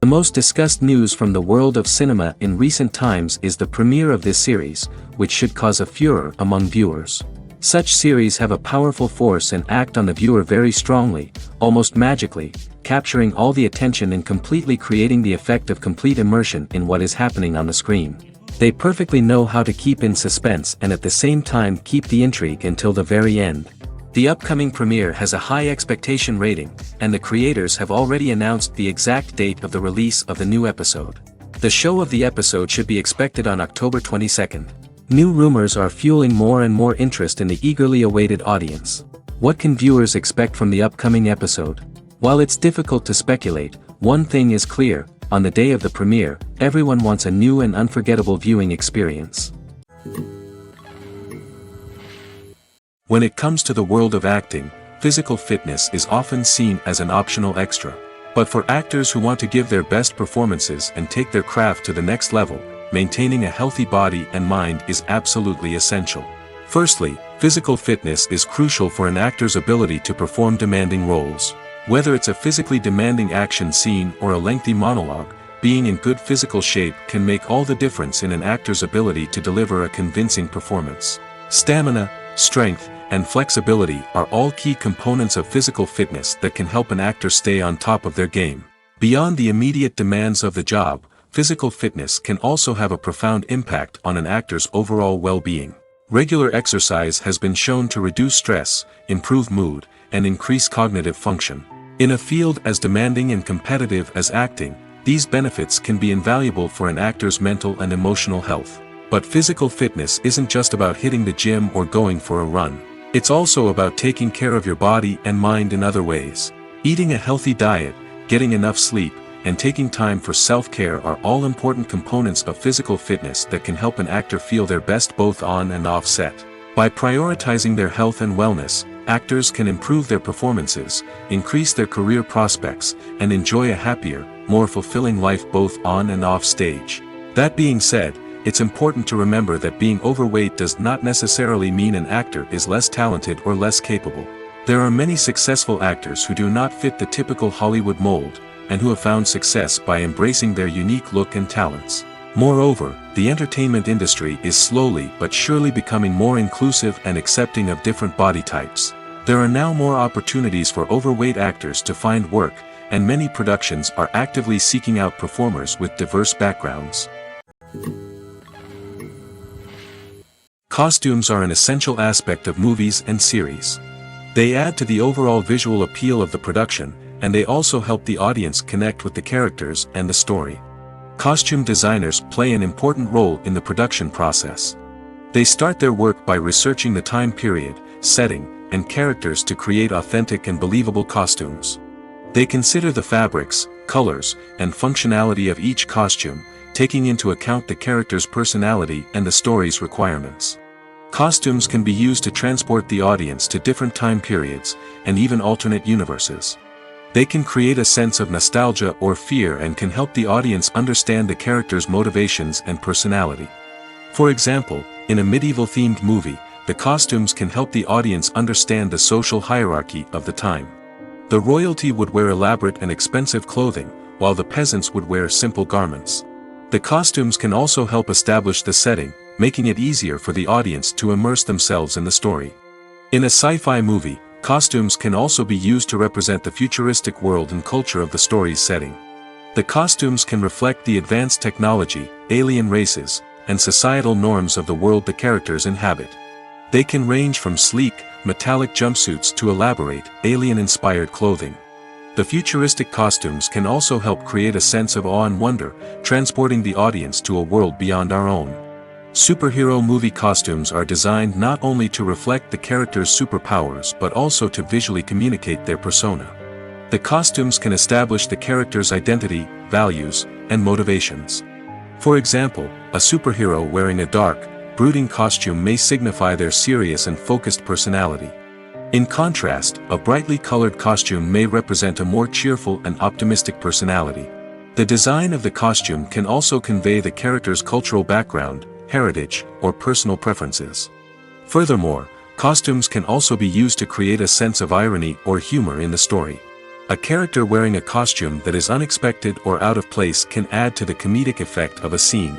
most discussed news from the world of cinema in recent times is the premiere of this series, which should cause a furor among viewers. Such series have a powerful force and act on the viewer very strongly, almost magically, capturing all the attention and completely creating the effect of complete immersion in what is happening on the screen. They perfectly know how to keep in suspense and at the same time keep the intrigue until the very end. The upcoming premiere has a high expectation rating, and the creators have already announced the exact date of the release of the new episode. The show of the episode should be expected on October 22nd. New rumors are fueling more and more interest in the eagerly awaited audience. What can viewers expect from the upcoming episode? While it's difficult to speculate, one thing is clear: on the day of the premiere, everyone wants a new and unforgettable viewing experience. When it comes to the world of acting, physical fitness is often seen as an optional extra. But for actors who want to give their best performances and take their craft to the next level, maintaining a healthy body and mind is absolutely essential. Firstly, physical fitness is crucial for an actor's ability to perform demanding roles. Whether it's a physically demanding action scene or a lengthy monologue, being in good physical shape can make all the difference in an actor's ability to deliver a convincing performance. Stamina, strength, and flexibility are all key components of physical fitness that can help an actor stay on top of their game. Beyond the immediate demands of the job, physical fitness can also have a profound impact on an actor's overall well-being. Regular exercise has been shown to reduce stress, improve mood, and increase cognitive function. In a field as demanding and competitive as acting, these benefits can be invaluable for an actor's mental and emotional health. But physical fitness isn't just about hitting the gym or going for a run. It's also about taking care of your body and mind in other ways. Eating a healthy diet, getting enough sleep, and taking time for self-care are all important components of physical fitness that can help an actor feel their best both on and off set. By prioritizing their health and wellness, actors can improve their performances, increase their career prospects, and enjoy a happier, more fulfilling life both on and off stage. That being said, it's important to remember that being overweight does not necessarily mean an actor is less talented or less capable. There are many successful actors who do not fit the typical Hollywood mold, and who have found success by embracing their unique look and talents. Moreover, the entertainment industry is slowly but surely becoming more inclusive and accepting of different body types. There are now more opportunities for overweight actors to find work, and many productions are actively seeking out performers with diverse backgrounds. Costumes are an essential aspect of movies and series. They add to the overall visual appeal of the production, and they also help the audience connect with the characters and the story. Costume designers play an important role in the production process. They start their work by researching the time period, setting, and characters to create authentic and believable costumes. They consider the fabrics, colors, and functionality of each costume, taking into account the character's personality and the story's requirements. Costumes can be used to transport the audience to different time periods, and even alternate universes. They can create a sense of nostalgia or fear and can help the audience understand the character's motivations and personality. For example, in a medieval-themed movie, the costumes can help the audience understand the social hierarchy of the time. The royalty would wear elaborate and expensive clothing, while the peasants would wear simple garments. The costumes can also help establish the setting, making it easier for the audience to immerse themselves in the story. In a sci-fi movie, costumes can also be used to represent the futuristic world and culture of the story's setting. The costumes can reflect the advanced technology, alien races, and societal norms of the world the characters inhabit. They can range from sleek, metallic jumpsuits to elaborate, alien-inspired clothing. The futuristic costumes can also help create a sense of awe and wonder, transporting the audience to a world beyond our own. Superhero movie costumes are designed not only to reflect the character's superpowers but also to visually communicate their persona. The costumes can establish the character's identity, values, and motivations. For example, a superhero wearing a dark, brooding costume may signify their serious and focused personality. In contrast, a brightly colored costume may represent a more cheerful and optimistic personality. The design of the costume can also convey the character's cultural background, heritage, or personal preferences. Furthermore, costumes can also be used to create a sense of irony or humor in the story. A character wearing a costume that is unexpected or out of place can add to the comedic effect of a scene.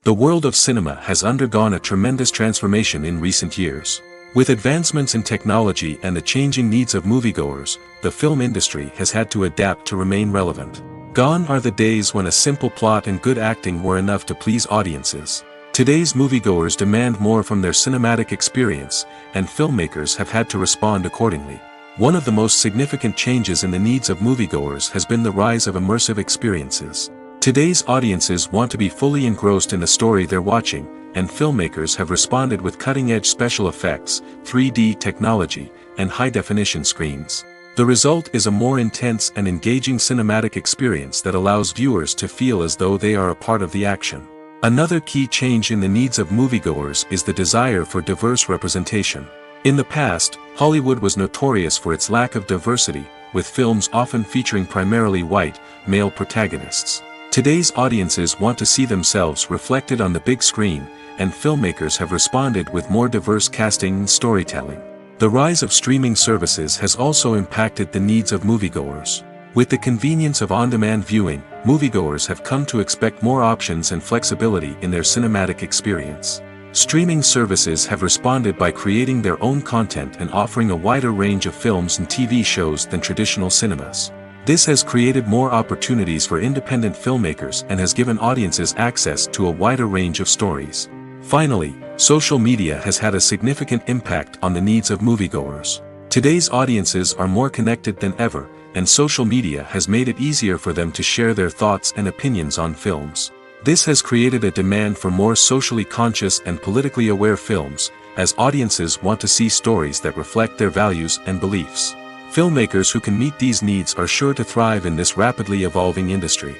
The world of cinema has undergone a tremendous transformation in recent years. With advancements in technology and the changing needs of moviegoers, the film industry has had to adapt to remain relevant. Gone are the days when a simple plot and good acting were enough to please audiences. Today's moviegoers demand more from their cinematic experience, and filmmakers have had to respond accordingly. One of the most significant changes in the needs of moviegoers has been the rise of immersive experiences. Today's audiences want to be fully engrossed in the story they're watching, and filmmakers have responded with cutting-edge special effects, 3D technology, and high-definition screens. The result is a more intense and engaging cinematic experience that allows viewers to feel as though they are a part of the action. Another key change in the needs of moviegoers is the desire for diverse representation. In the past, Hollywood was notorious for its lack of diversity, with films often featuring primarily white, male protagonists. Today's audiences want to see themselves reflected on the big screen, and filmmakers have responded with more diverse casting and storytelling. The rise of streaming services has also impacted the needs of moviegoers. With the convenience of on-demand viewing, moviegoers have come to expect more options and flexibility in their cinematic experience. Streaming services have responded by creating their own content and offering a wider range of films and TV shows than traditional cinemas. This has created more opportunities for independent filmmakers and has given audiences access to a wider range of stories. Finally, social media has had a significant impact on the needs of moviegoers. Today's audiences are more connected than ever, and social media has made it easier for them to share their thoughts and opinions on films. This has created a demand for more socially conscious and politically aware films, as audiences want to see stories that reflect their values and beliefs. Filmmakers who can meet these needs are sure to thrive in this rapidly evolving industry.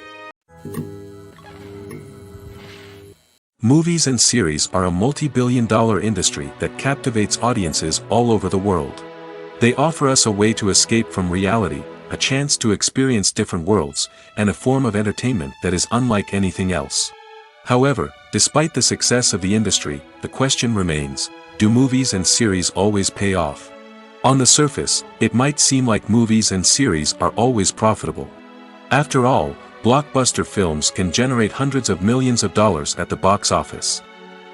Movies and series are a multi-billion-dollar industry that captivates audiences all over the world. They offer us a way to escape from reality, a chance to experience different worlds, and a form of entertainment that is unlike anything else. However, despite the success of the industry, the question remains, do movies and series always pay off? On the surface, it might seem like movies and series are always profitable. After all, blockbuster films can generate hundreds of millions of dollars at the box office.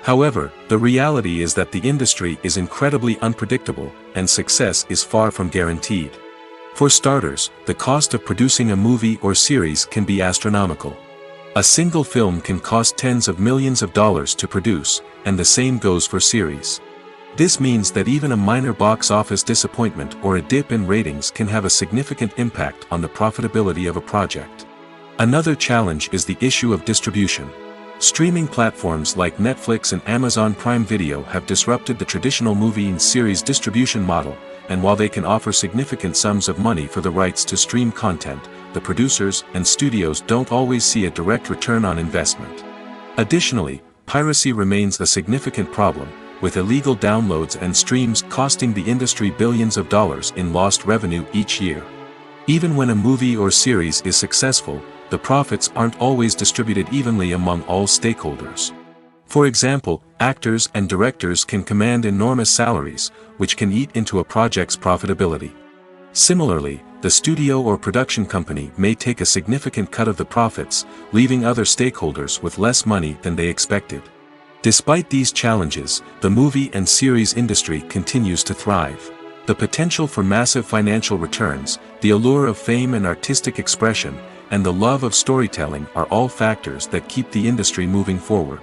However, the reality is that the industry is incredibly unpredictable, and success is far from guaranteed. For starters, the cost of producing a movie or series can be astronomical. A single film can cost tens of millions of dollars to produce, and the same goes for series. This means that even a minor box office disappointment or a dip in ratings can have a significant impact on the profitability of a project. Another challenge is the issue of distribution. Streaming platforms like Netflix and Amazon Prime Video have disrupted the traditional movie and series distribution model, and while they can offer significant sums of money for the rights to stream content, the producers and studios don't always see a direct return on investment. Additionally, piracy remains a significant problem, with illegal downloads and streams costing the industry billions of dollars in lost revenue each year. Even when a movie or series is successful, the profits aren't always distributed evenly among all stakeholders. For example, actors and directors can command enormous salaries, which can eat into a project's profitability. Similarly, the studio or production company may take a significant cut of the profits, leaving other stakeholders with less money than they expected. Despite these challenges, the movie and series industry continues to thrive. The potential for massive financial returns, the allure of fame and artistic expression, and the love of storytelling are all factors that keep the industry moving forward.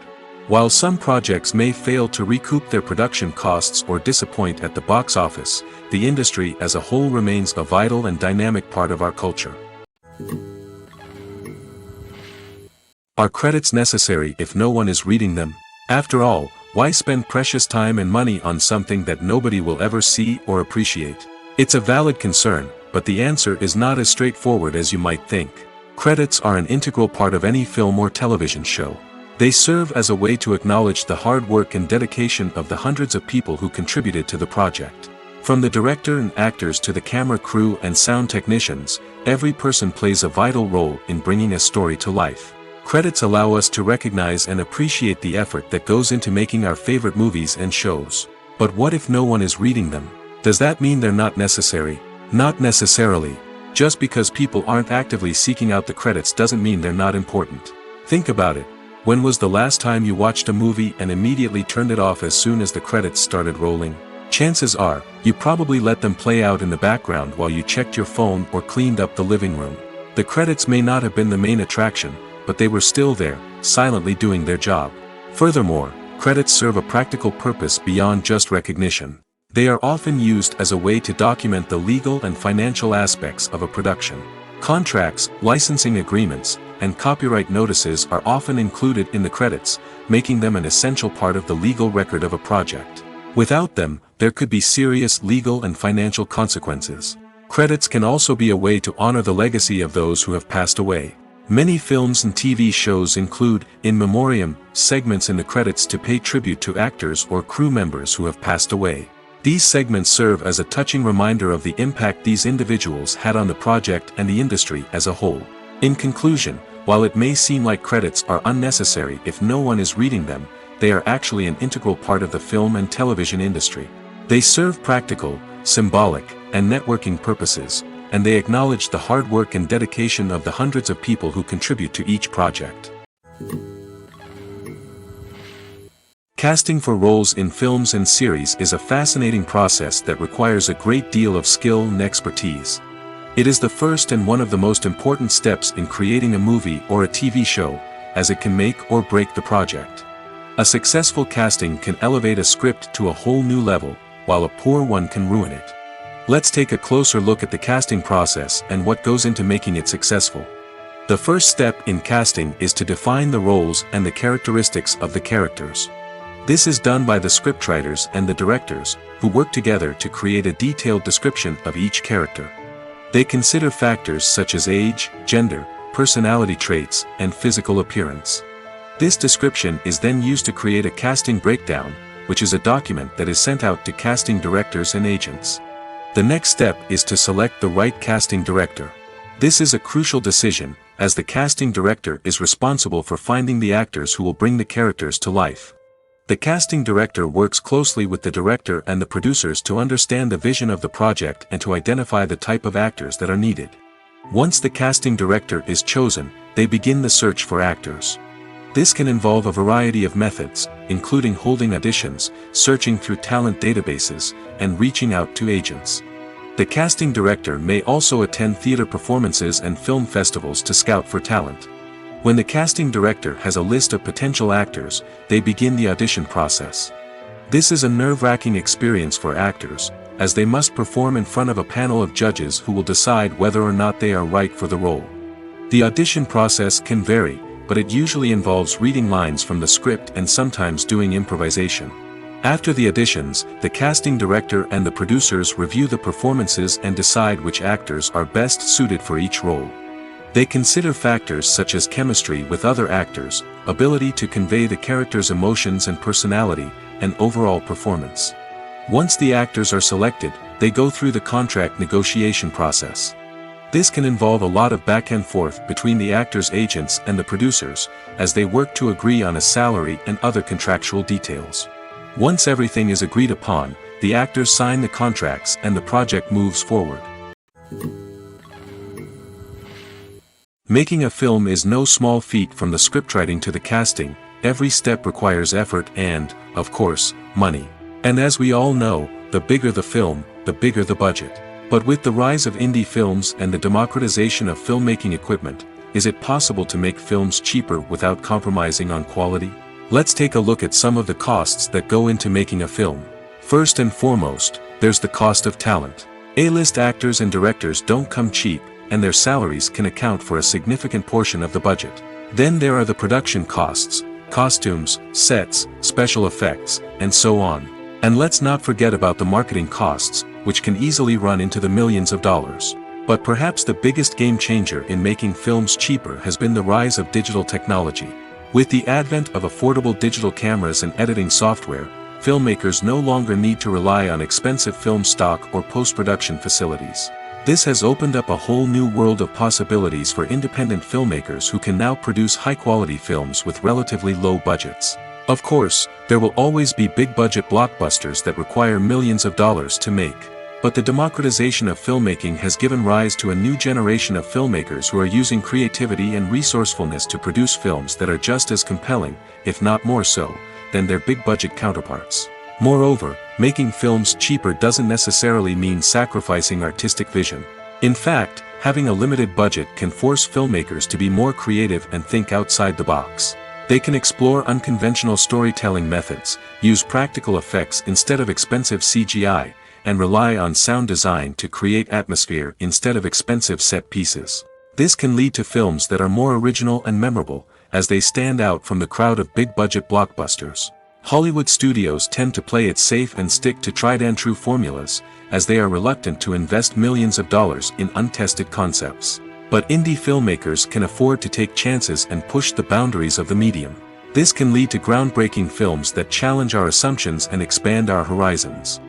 While some projects may fail to recoup their production costs or disappoint at the box office, the industry as a whole remains a vital and dynamic part of our culture. Are credits necessary if no one is reading them? After all, why spend precious time and money on something that nobody will ever see or appreciate? It's a valid concern, but the answer is not as straightforward as you might think. Credits are an integral part of any film or television show. They serve as a way to acknowledge the hard work and dedication of the hundreds of people who contributed to the project. From the director and actors to the camera crew and sound technicians, every person plays a vital role in bringing a story to life. Credits allow us to recognize and appreciate the effort that goes into making our favorite movies and shows. But what if no one is reading them? Does that mean they're not necessary? Not necessarily. Just because people aren't actively seeking out the credits doesn't mean they're not important. Think about it. When was the last time you watched a movie and immediately turned it off as soon as the credits started rolling? Chances are, you probably let them play out in the background while you checked your phone or cleaned up the living room. The credits may not have been the main attraction, but they were still there, silently doing their job. Furthermore, credits serve a practical purpose beyond just recognition. They are often used as a way to document the legal and financial aspects of a production. Contracts, licensing agreements, and copyright notices are often included in the credits, making them an essential part of the legal record of a project. Without them, there could be serious legal and financial consequences. Credits can also be a way to honor the legacy of those who have passed away. Many films and TV shows include, in memoriam, segments in the credits to pay tribute to actors or crew members who have passed away. These segments serve as a touching reminder of the impact these individuals had on the project and the industry as a whole. In conclusion, while it may seem like credits are unnecessary if no one is reading them, they are actually an integral part of the film and television industry. They serve practical, symbolic, and networking purposes, and they acknowledge the hard work and dedication of the hundreds of people who contribute to each project. Casting for roles in films and series is a fascinating process that requires a great deal of skill and expertise. It is the first and one of the most important steps in creating a movie or a TV show, as it can make or break the project. A successful casting can elevate a script to a whole new level, while a poor one can ruin it. Let's take a closer look at the casting process and what goes into making it successful. The first step in casting is to define the roles and the characteristics of the characters. This is done by the scriptwriters and the directors, who work together to create a detailed description of each character. They consider factors such as age, gender, personality traits, and physical appearance. This description is then used to create a casting breakdown, which is a document that is sent out to casting directors and agents. The next step is to select the right casting director. This is a crucial decision, as the casting director is responsible for finding the actors who will bring the characters to life. The casting director works closely with the director and the producers to understand the vision of the project and to identify the type of actors that are needed. Once the casting director is chosen, they begin the search for actors. This can involve a variety of methods, including holding auditions, searching through talent databases, and reaching out to agents. The casting director may also attend theater performances and film festivals to scout for talent. When the casting director has a list of potential actors, they begin the audition process. This is a nerve-wracking experience for actors, as they must perform in front of a panel of judges who will decide whether or not they are right for the role. The audition process can vary, but it usually involves reading lines from the script and sometimes doing improvisation. After the auditions, the casting director and the producers review the performances and decide which actors are best suited for each role. They consider factors such as chemistry with other actors, ability to convey the character's emotions and personality, and overall performance. Once the actors are selected, they go through the contract negotiation process. This can involve a lot of back and forth between the actors' agents and the producers, as they work to agree on a salary and other contractual details. Once everything is agreed upon, the actors sign the contracts and the project moves forward. Making a film is no small feat. From the scriptwriting to the casting, every step requires effort and, of course, money. And as we all know, the bigger the film, the bigger the budget. But with the rise of indie films and the democratization of filmmaking equipment, is it possible to make films cheaper without compromising on quality? Let's take a look at some of the costs that go into making a film. First and foremost, there's the cost of talent. A-list actors and directors don't come cheap, and their salaries can account for a significant portion of the budget. Then there are the production costs, costumes, sets, special effects, and so on. And let's not forget about the marketing costs, which can easily run into the millions of dollars. But perhaps the biggest game changer in making films cheaper has been the rise of digital technology. With the advent of affordable digital cameras and editing software, filmmakers no longer need to rely on expensive film stock or post-production facilities. This has opened up a whole new world of possibilities for independent filmmakers who can now produce high-quality films with relatively low budgets. Of course, there will always be big-budget blockbusters that require millions of dollars to make. But the democratization of filmmaking has given rise to a new generation of filmmakers who are using creativity and resourcefulness to produce films that are just as compelling, if not more so, than their big-budget counterparts. Moreover, making films cheaper doesn't necessarily mean sacrificing artistic vision. In fact, having a limited budget can force filmmakers to be more creative and think outside the box. They can explore unconventional storytelling methods, use practical effects instead of expensive CGI, and rely on sound design to create atmosphere instead of expensive set pieces. This can lead to films that are more original and memorable, as they stand out from the crowd of big-budget blockbusters. Hollywood studios tend to play it safe and stick to tried-and-true formulas, as they are reluctant to invest millions of dollars in untested concepts. But indie filmmakers can afford to take chances and push the boundaries of the medium. This can lead to groundbreaking films that challenge our assumptions and expand our horizons.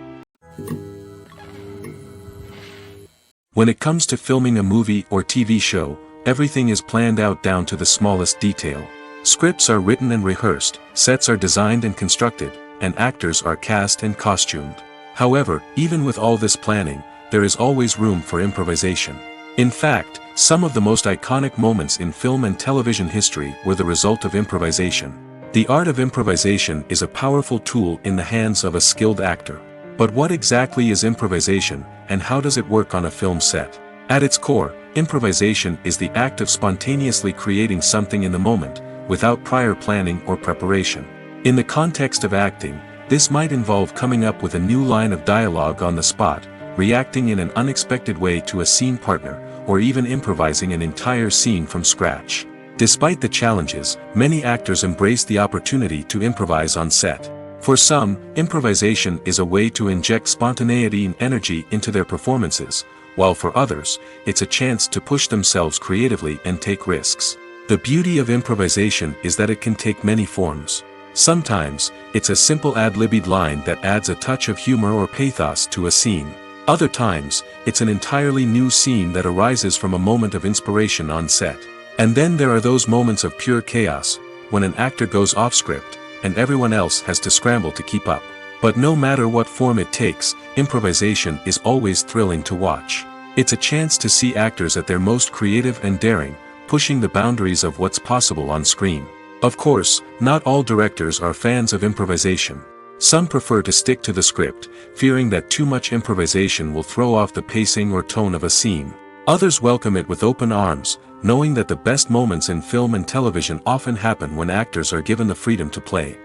When it comes to filming a movie or TV show, everything is planned out down to the smallest detail. Scripts are written and rehearsed, sets are designed and constructed, and actors are cast and costumed. However, even with all this planning, there is always room for improvisation. In fact, some of the most iconic moments in film and television history were the result of improvisation. The art of improvisation is a powerful tool in the hands of a skilled actor. But what exactly is improvisation, and how does it work on a film set? At its core, improvisation is the act of spontaneously creating something in the moment, without prior planning or preparation. In the context of acting, this might involve coming up with a new line of dialogue on the spot, reacting in an unexpected way to a scene partner, or even improvising an entire scene from scratch. Despite the challenges, many actors embrace the opportunity to improvise on set. For some, improvisation is a way to inject spontaneity and energy into their performances, while for others, it's a chance to push themselves creatively and take risks. The beauty of improvisation is that it can take many forms. Sometimes, it's a simple ad-libbed line that adds a touch of humor or pathos to a scene. Other times, it's an entirely new scene that arises from a moment of inspiration on set. And then there are those moments of pure chaos, when an actor goes off script, and everyone else has to scramble to keep up. But no matter what form it takes, improvisation is always thrilling to watch. It's a chance to see actors at their most creative and daring, pushing the boundaries of what's possible on screen. Of course, not all directors are fans of improvisation. Some prefer to stick to the script, fearing that too much improvisation will throw off the pacing or tone of a scene. Others welcome it with open arms, knowing that the best moments in film and television often happen when actors are given the freedom to play.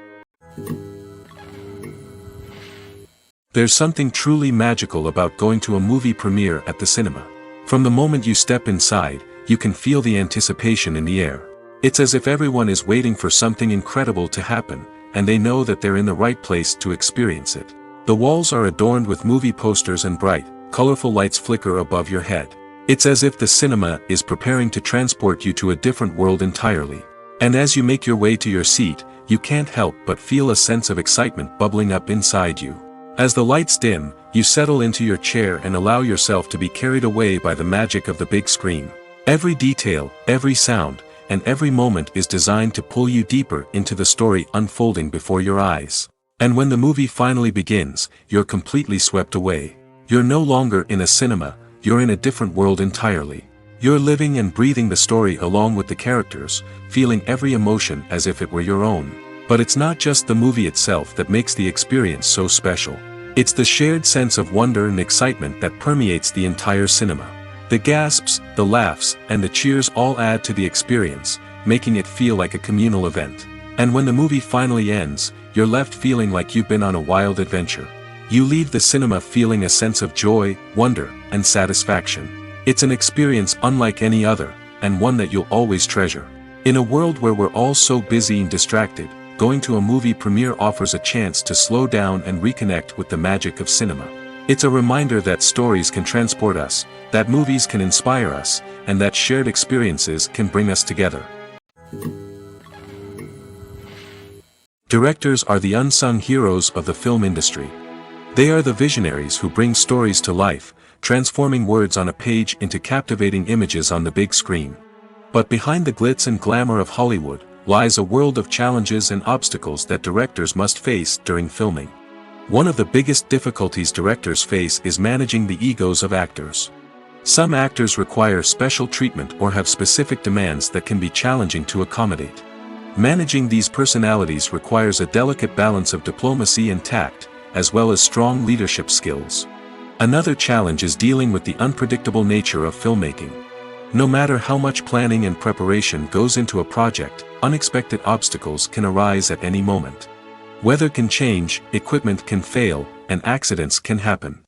There's something truly magical about going to a movie premiere at the cinema. From the moment you step inside, you can feel the anticipation in the air. It's as if everyone is waiting for something incredible to happen, and they know that they're in the right place to experience it. The walls are adorned with movie posters and bright, colorful lights flicker above your head. It's as if the cinema is preparing to transport you to a different world entirely. And as you make your way to your seat, you can't help but feel a sense of excitement bubbling up inside you. As the lights dim, you settle into your chair and allow yourself to be carried away by the magic of the big screen. Every detail, every sound, and every moment is designed to pull you deeper into the story unfolding before your eyes. And when the movie finally begins, you're completely swept away. You're no longer in a cinema, you're in a different world entirely. You're living and breathing the story along with the characters, feeling every emotion as if it were your own. But it's not just the movie itself that makes the experience so special. It's the shared sense of wonder and excitement that permeates the entire cinema. The gasps, the laughs, and the cheers all add to the experience, making it feel like a communal event. And when the movie finally ends, you're left feeling like you've been on a wild adventure. You leave the cinema feeling a sense of joy, wonder, and satisfaction. It's an experience unlike any other, and one that you'll always treasure. In a world where we're all so busy and distracted, going to a movie premiere offers a chance to slow down and reconnect with the magic of cinema. It's a reminder that stories can transport us, that movies can inspire us, and that shared experiences can bring us together. Directors are the unsung heroes of the film industry. They are the visionaries who bring stories to life, transforming words on a page into captivating images on the big screen. But behind the glitz and glamour of Hollywood, lies a world of challenges and obstacles that directors must face during filming. One of the biggest difficulties directors face is managing the egos of actors. Some actors require special treatment or have specific demands that can be challenging to accommodate. Managing these personalities requires a delicate balance of diplomacy and tact, as well as strong leadership skills. Another challenge is dealing with the unpredictable nature of filmmaking. No matter how much planning and preparation goes into a project, unexpected obstacles can arise at any moment. Weather can change, equipment can fail, and accidents can happen.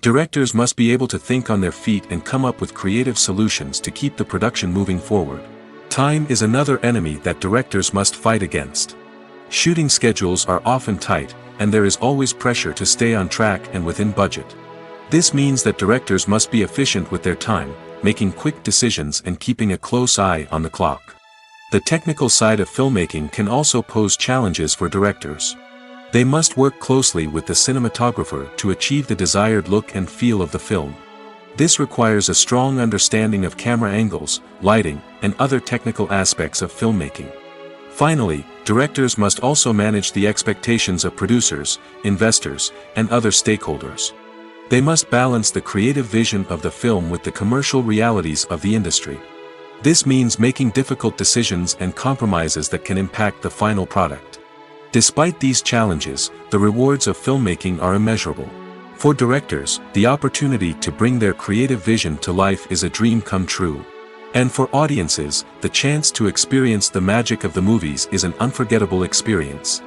Directors must be able to think on their feet and come up with creative solutions to keep the production moving forward. Time is another enemy that directors must fight against. Shooting schedules are often tight, and there is always pressure to stay on track and within budget. This means that directors must be efficient with their time, making quick decisions and keeping a close eye on the clock. The technical side of filmmaking can also pose challenges for directors. They must work closely with the cinematographer to achieve the desired look and feel of the film. This requires a strong understanding of camera angles, lighting, and other technical aspects of filmmaking. Finally, directors must also manage the expectations of producers, investors, and other stakeholders. They must balance the creative vision of the film with the commercial realities of the industry. This means making difficult decisions and compromises that can impact the final product. Despite these challenges, the rewards of filmmaking are immeasurable. For directors, the opportunity to bring their creative vision to life is a dream come true. And for audiences, the chance to experience the magic of the movies is an unforgettable experience.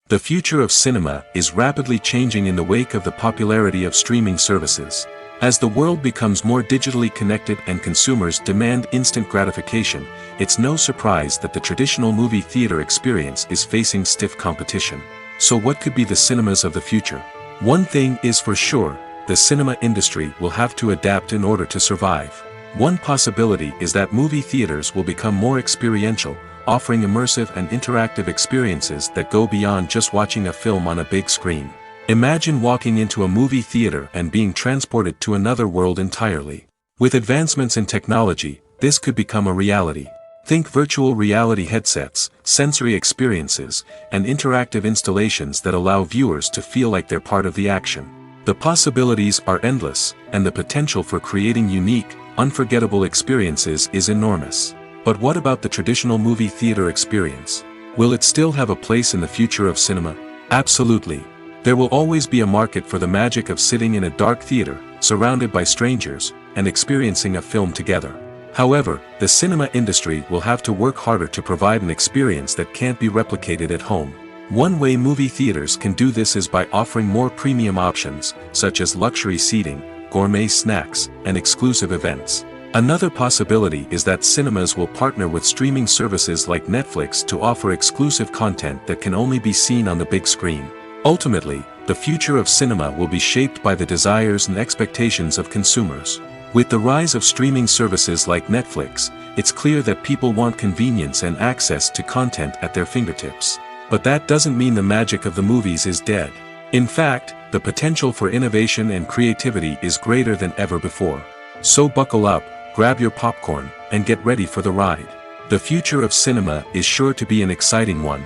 The future of cinema is rapidly changing in the wake of the popularity of streaming services. As the world becomes more digitally connected and consumers demand instant gratification, it's no surprise that the traditional movie theater experience is facing stiff competition. So what could be the cinemas of the future? One thing is for sure, the cinema industry will have to adapt in order to survive. One possibility is that movie theaters will become more experiential, offering immersive and interactive experiences that go beyond just watching a film on a big screen. Imagine walking into a movie theater and being transported to another world entirely. With advancements in technology, this could become a reality. Think virtual reality headsets, sensory experiences, and interactive installations that allow viewers to feel like they're part of the action. The possibilities are endless, and the potential for creating unique, unforgettable experiences is enormous. But what about the traditional movie theater experience? Will it still have a place in the future of cinema? Absolutely. There will always be a market for the magic of sitting in a dark theater, surrounded by strangers, and experiencing a film together. However, the cinema industry will have to work harder to provide an experience that can't be replicated at home. One way movie theaters can do this is by offering more premium options, such as luxury seating, gourmet snacks, and exclusive events. Another possibility is that cinemas will partner with streaming services like Netflix to offer exclusive content that can only be seen on the big screen. Ultimately, the future of cinema will be shaped by the desires and expectations of consumers. With the rise of streaming services like Netflix, it's clear that people want convenience and access to content at their fingertips. But that doesn't mean the magic of the movies is dead. In fact, the potential for innovation and creativity is greater than ever before. So buckle up, grab your popcorn, and get ready for the ride. The future of cinema is sure to be an exciting one.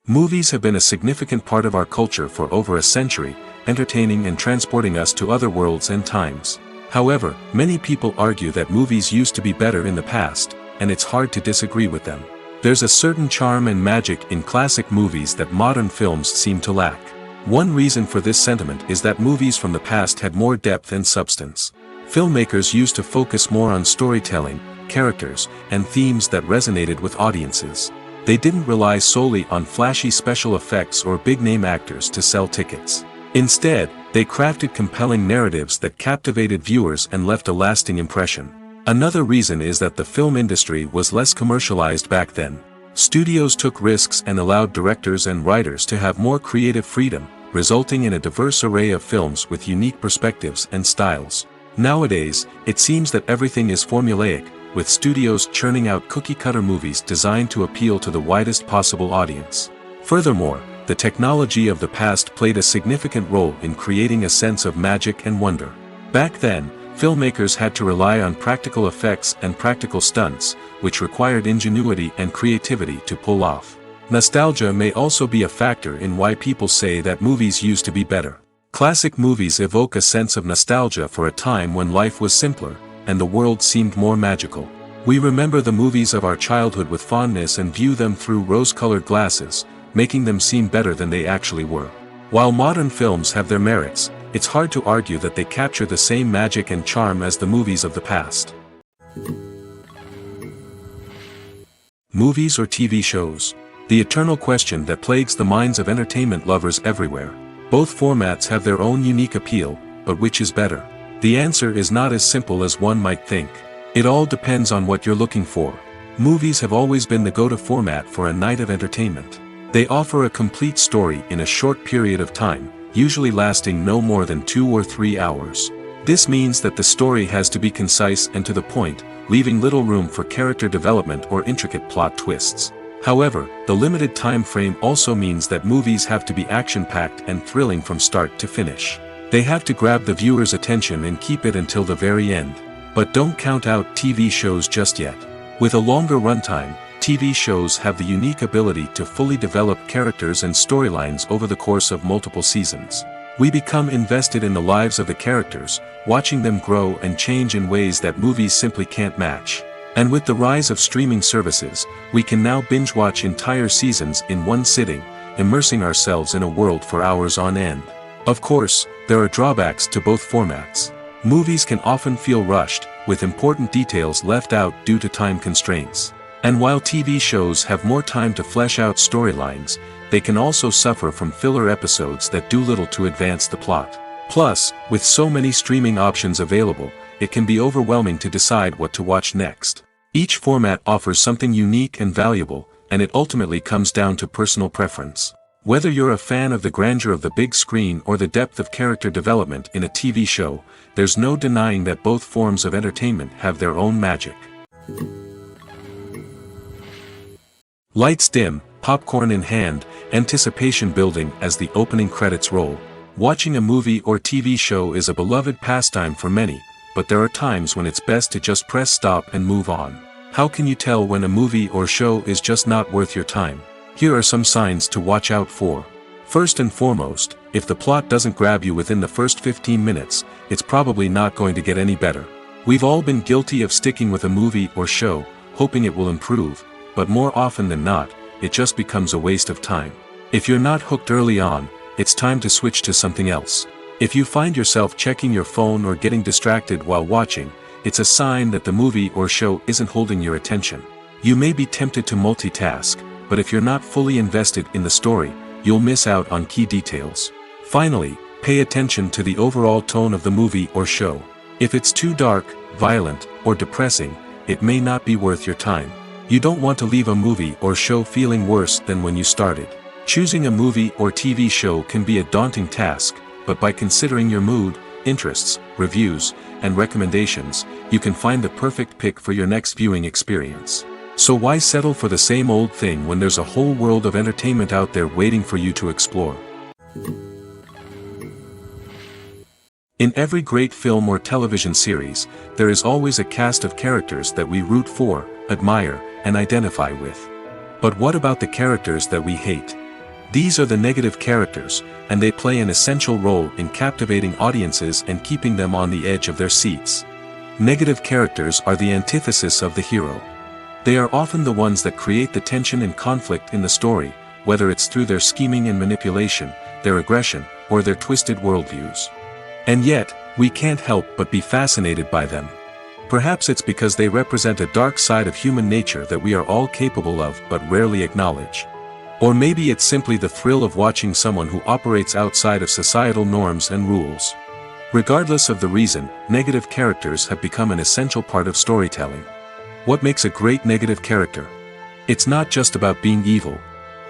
Movies have been a significant part of our culture for over a century, entertaining and transporting us to other worlds and times. However, many people argue that movies used to be better in the past, and it's hard to disagree with them. There's a certain charm and magic in classic movies that modern films seem to lack. One reason for this sentiment is that movies from the past had more depth and substance. Filmmakers used to focus more on storytelling, characters, and themes that resonated with audiences. They didn't rely solely on flashy special effects or big-name actors to sell tickets. Instead, they crafted compelling narratives that captivated viewers and left a lasting impression. Another reason is that the film industry was less commercialized back then. Studios took risks and allowed directors and writers to have more creative freedom, resulting in a diverse array of films with unique perspectives and styles. Nowadays, it seems that everything is formulaic, with studios churning out cookie-cutter movies designed to appeal to the widest possible audience. Furthermore, the technology of the past played a significant role in creating a sense of magic and wonder. Back then, filmmakers had to rely on practical effects and practical stunts, which required ingenuity and creativity to pull off. Nostalgia may also be a factor in why people say that movies used to be better. Classic movies evoke a sense of nostalgia for a time when life was simpler, and the world seemed more magical. We remember the movies of our childhood with fondness and view them through rose-colored glasses, making them seem better than they actually were. While modern films have their merits, it's hard to argue that they capture the same magic and charm as the movies of the past. Movies or TV shows? The eternal question that plagues the minds of entertainment lovers everywhere. Both formats have their own unique appeal, but which is better? The answer is not as simple as one might think. It all depends on what you're looking for. Movies have always been the go-to format for a night of entertainment. They offer a complete story in a short period of time, usually lasting no more than 2 or 3 hours. This means that the story has to be concise and to the point, leaving little room for character development or intricate plot twists. However, the limited time frame also means that movies have to be action-packed and thrilling from start to finish. They have to grab the viewer's attention and keep it until the very end. But don't count out TV shows just yet. With a longer runtime, TV shows have the unique ability to fully develop characters and storylines over the course of multiple seasons. We become invested in the lives of the characters, watching them grow and change in ways that movies simply can't match. And with the rise of streaming services, we can now binge-watch entire seasons in one sitting, immersing ourselves in a world for hours on end. Of course, there are drawbacks to both formats. Movies can often feel rushed, with important details left out due to time constraints. And while TV shows have more time to flesh out storylines, they can also suffer from filler episodes that do little to advance the plot. Plus, with so many streaming options available, it can be overwhelming to decide what to watch next. Each format offers something unique and valuable, and it ultimately comes down to personal preference. Whether you're a fan of the grandeur of the big screen or the depth of character development in a TV show, there's no denying that both forms of entertainment have their own magic. Lights dim, popcorn in hand, anticipation building as the opening credits roll. Watching a movie or TV show is a beloved pastime for many, but there are times when it's best to just press stop and move on. How can you tell when a movie or show is just not worth your time? Here are some signs to watch out for. First and foremost, if the plot doesn't grab you within the first 15 minutes, it's probably not going to get any better. We've all been guilty of sticking with a movie or show, hoping it will improve, but more often than not, it just becomes a waste of time. If you're not hooked early on, it's time to switch to something else. If you find yourself checking your phone or getting distracted while watching, it's a sign that the movie or show isn't holding your attention. You may be tempted to multitask, but if you're not fully invested in the story, you'll miss out on key details. Finally, pay attention to the overall tone of the movie or show. If it's too dark, violent, or depressing, it may not be worth your time. You don't want to leave a movie or show feeling worse than when you started. Choosing a movie or TV show can be a daunting task, but by considering your mood, interests, reviews, and recommendations, you can find the perfect pick for your next viewing experience. So why settle for the same old thing when there's a whole world of entertainment out there waiting for you to explore? In every great film or television series, there is always a cast of characters that we root for, admire, and identify with. But what about the characters that we hate? These are the negative characters, and they play an essential role in captivating audiences and keeping them on the edge of their seats. Negative characters are the antithesis of the hero. They are often the ones that create the tension and conflict in the story, whether it's through their scheming and manipulation, their aggression, or their twisted worldviews. And yet, we can't help but be fascinated by them. Perhaps it's because they represent a dark side of human nature that we are all capable of but rarely acknowledge. Or maybe it's simply the thrill of watching someone who operates outside of societal norms and rules. Regardless of the reason, negative characters have become an essential part of storytelling. What makes a great negative character? It's not just about being evil.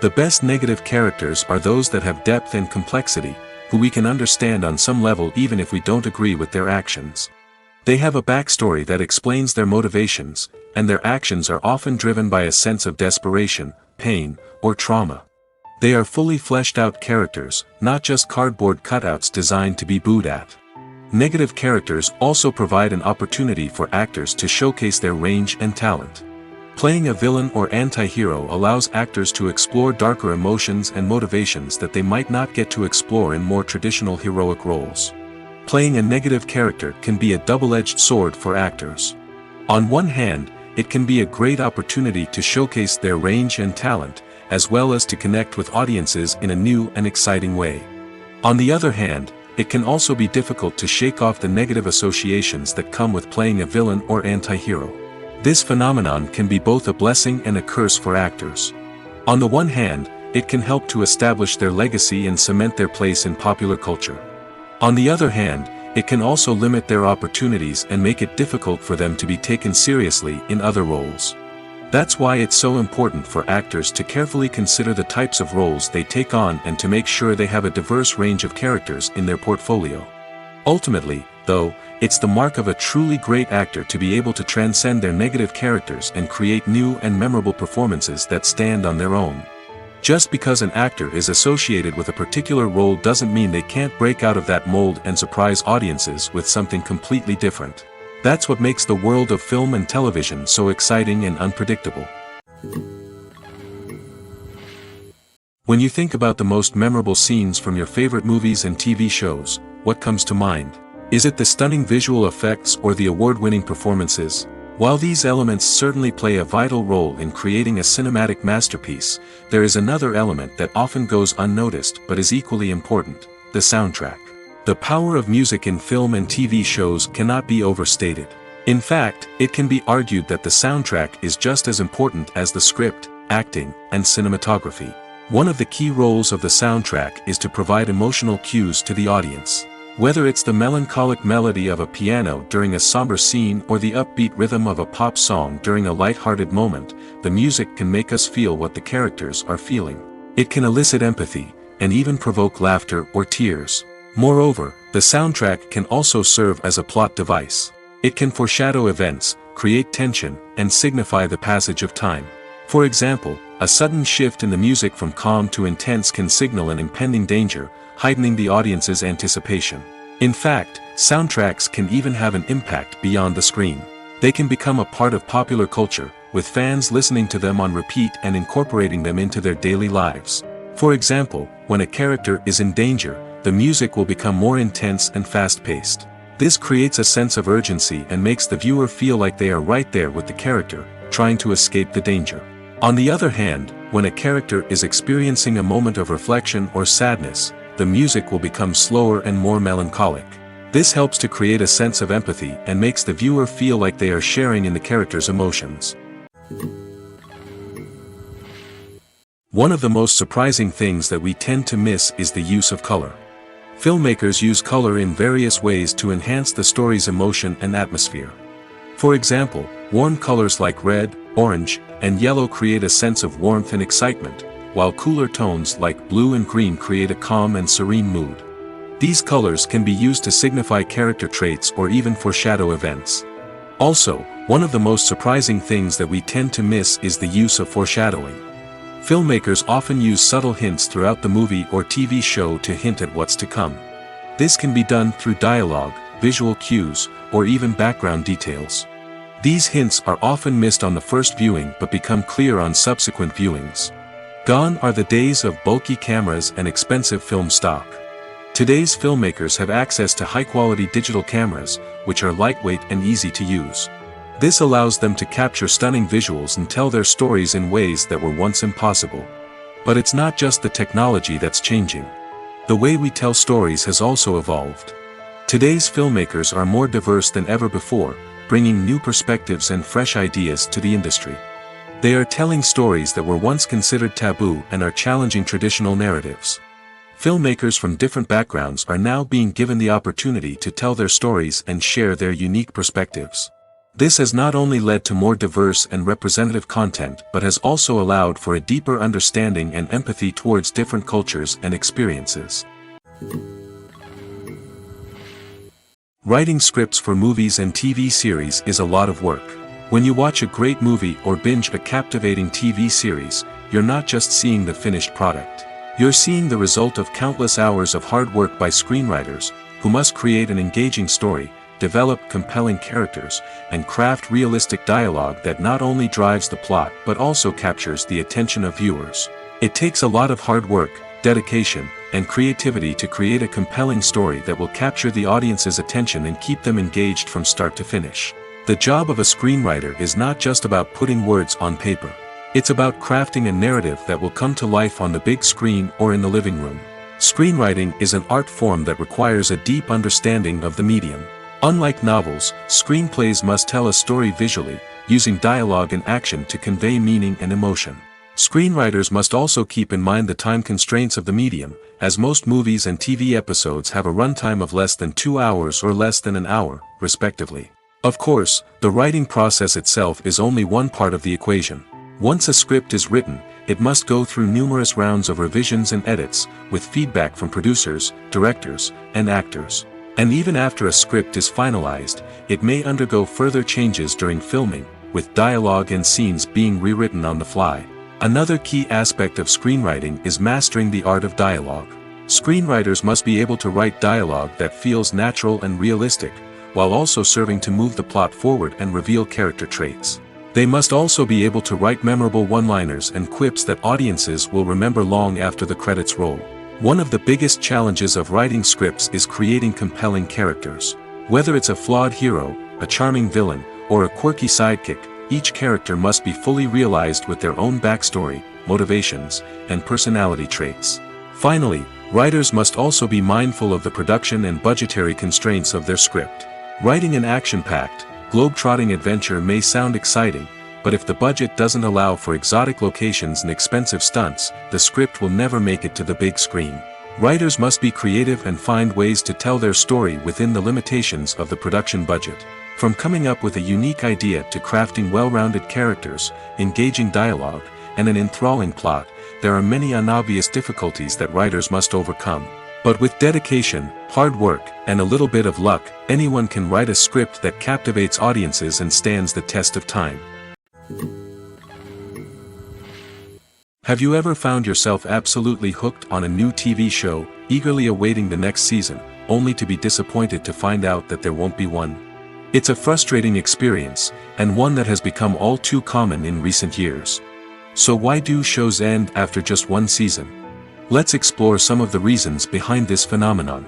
The best negative characters are those that have depth and complexity, who we can understand on some level even if we don't agree with their actions. They have a backstory that explains their motivations, and their actions are often driven by a sense of desperation, pain, or trauma. They are fully fleshed out characters, not just cardboard cutouts designed to be booed at. Negative characters also provide an opportunity for actors to showcase their range and talent. Playing a villain or anti-hero allows actors to explore darker emotions and motivations that they might not get to explore in more traditional heroic roles. Playing a negative character can be a double-edged sword for actors. On one hand, it can be a great opportunity to showcase their range and talent, as well as to connect with audiences in a new and exciting way. On the other hand, it can also be difficult to shake off the negative associations that come with playing a villain or anti-hero. This phenomenon can be both a blessing and a curse for actors. On the one hand, it can help to establish their legacy and cement their place in popular culture. On the other hand, it can also limit their opportunities and make it difficult for them to be taken seriously in other roles. That's why it's so important for actors to carefully consider the types of roles they take on and to make sure they have a diverse range of characters in their portfolio. Ultimately, though, it's the mark of a truly great actor to be able to transcend their negative characters and create new and memorable performances that stand on their own. Just because an actor is associated with a particular role doesn't mean they can't break out of that mold and surprise audiences with something completely different. That's what makes the world of film and television so exciting and unpredictable. When you think about the most memorable scenes from your favorite movies and TV shows, what comes to mind? Is it the stunning visual effects or the award-winning performances? While these elements certainly play a vital role in creating a cinematic masterpiece, there is another element that often goes unnoticed but is equally important: the soundtrack. The power of music in film and TV shows cannot be overstated. In fact, it can be argued that the soundtrack is just as important as the script, acting, and cinematography. One of the key roles of the soundtrack is to provide emotional cues to the audience. Whether it's the melancholic melody of a piano during a somber scene or the upbeat rhythm of a pop song during a light-hearted moment, the music can make us feel what the characters are feeling. It can elicit empathy, and even provoke laughter or tears. Moreover, the soundtrack can also serve as a plot device. It can foreshadow events, create tension, and signify the passage of time. For example, a sudden shift in the music from calm to intense can signal an impending danger, heightening the audience's anticipation. In fact, soundtracks can even have an impact beyond the screen. They can become a part of popular culture, with fans listening to them on repeat and incorporating them into their daily lives. For example, when a character is in danger, the music will become more intense and fast-paced. This creates a sense of urgency and makes the viewer feel like they are right there with the character, trying to escape the danger. On the other hand, when a character is experiencing a moment of reflection or sadness, the music will become slower and more melancholic. This helps to create a sense of empathy and makes the viewer feel like they are sharing in the character's emotions. One of the most surprising things that we tend to miss is the use of color. Filmmakers use color in various ways to enhance the story's emotion and atmosphere. For example, warm colors like red, orange, and yellow create a sense of warmth and excitement, while cooler tones like blue and green create a calm and serene mood. These colors can be used to signify character traits or even foreshadow events. Also, one of the most surprising things that we tend to miss is the use of foreshadowing. Filmmakers often use subtle hints throughout the movie or TV show to hint at what's to come. This can be done through dialogue, visual cues, or even background details. These hints are often missed on the first viewing but become clear on subsequent viewings. Gone are the days of bulky cameras and expensive film stock. Today's filmmakers have access to high-quality digital cameras, which are lightweight and easy to use. This allows them to capture stunning visuals and tell their stories in ways that were once impossible. But it's not just the technology that's changing. The way we tell stories has also evolved. Today's filmmakers are more diverse than ever before, bringing new perspectives and fresh ideas to the industry. They are telling stories that were once considered taboo and are challenging traditional narratives. Filmmakers from different backgrounds are now being given the opportunity to tell their stories and share their unique perspectives. This has not only led to more diverse and representative content but has also allowed for a deeper understanding and empathy towards different cultures and experiences. Writing scripts for movies and TV series is a lot of work. When you watch a great movie or binge a captivating TV series, you're not just seeing the finished product. You're seeing the result of countless hours of hard work by screenwriters, who must create an engaging story, develop compelling characters, and craft realistic dialogue that not only drives the plot but also captures the attention of viewers. It takes a lot of hard work, dedication, and creativity to create a compelling story that will capture the audience's attention and keep them engaged from start to finish. The job of a screenwriter is not just about putting words on paper. It's about crafting a narrative that will come to life on the big screen or in the living room. Screenwriting is an art form that requires a deep understanding of the medium. Unlike novels, screenplays must tell a story visually, using dialogue and action to convey meaning and emotion. Screenwriters must also keep in mind the time constraints of the medium, as most movies and TV episodes have a runtime of less than 2 hours or less than an hour, respectively. Of course, the writing process itself is only one part of the equation. Once a script is written, it must go through numerous rounds of revisions and edits, with feedback from producers, directors, and actors. And even after a script is finalized, it may undergo further changes during filming, with dialogue and scenes being rewritten on the fly. Another key aspect of screenwriting is mastering the art of dialogue. Screenwriters must be able to write dialogue that feels natural and realistic, while also serving to move the plot forward and reveal character traits. They must also be able to write memorable one-liners and quips that audiences will remember long after the credits roll. One of the biggest challenges of writing scripts is creating compelling characters. Whether it's a flawed hero, a charming villain, or a quirky sidekick, each character must be fully realized with their own backstory, motivations, and personality traits. Finally, writers must also be mindful of the production and budgetary constraints of their script. Writing an action-packed, globe-trotting adventure may sound exciting, but if the budget doesn't allow for exotic locations and expensive stunts, the script will never make it to the big screen. Writers must be creative and find ways to tell their story within the limitations of the production budget. From coming up with a unique idea to crafting well-rounded characters, engaging dialogue, and an enthralling plot, there are many unobvious difficulties that writers must overcome. But with dedication, hard work, and a little bit of luck, anyone can write a script that captivates audiences and stands the test of time. Have you ever found yourself absolutely hooked on a new TV show, eagerly awaiting the next season, only to be disappointed to find out that there won't be one? It's a frustrating experience, and one that has become all too common in recent years. So why do shows end after just one season? Let's explore some of the reasons behind this phenomenon.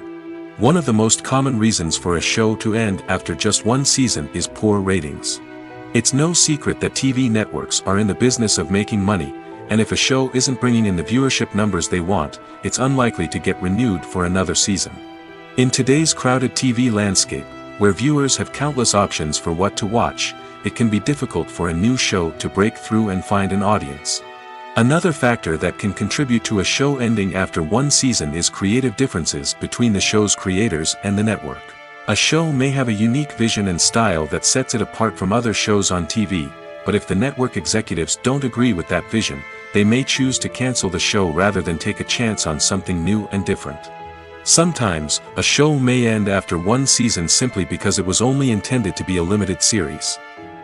One of the most common reasons for a show to end after just one season is poor ratings. It's no secret that TV networks are in the business of making money, and if a show isn't bringing in the viewership numbers they want, it's unlikely to get renewed for another season. In today's crowded TV landscape, where viewers have countless options for what to watch, it can be difficult for a new show to break through and find an audience. Another factor that can contribute to a show ending after one season is creative differences between the show's creators and the network. A show may have a unique vision and style that sets it apart from other shows on TV, but if the network executives don't agree with that vision, they may choose to cancel the show rather than take a chance on something new and different. Sometimes, a show may end after one season simply because it was only intended to be a limited series.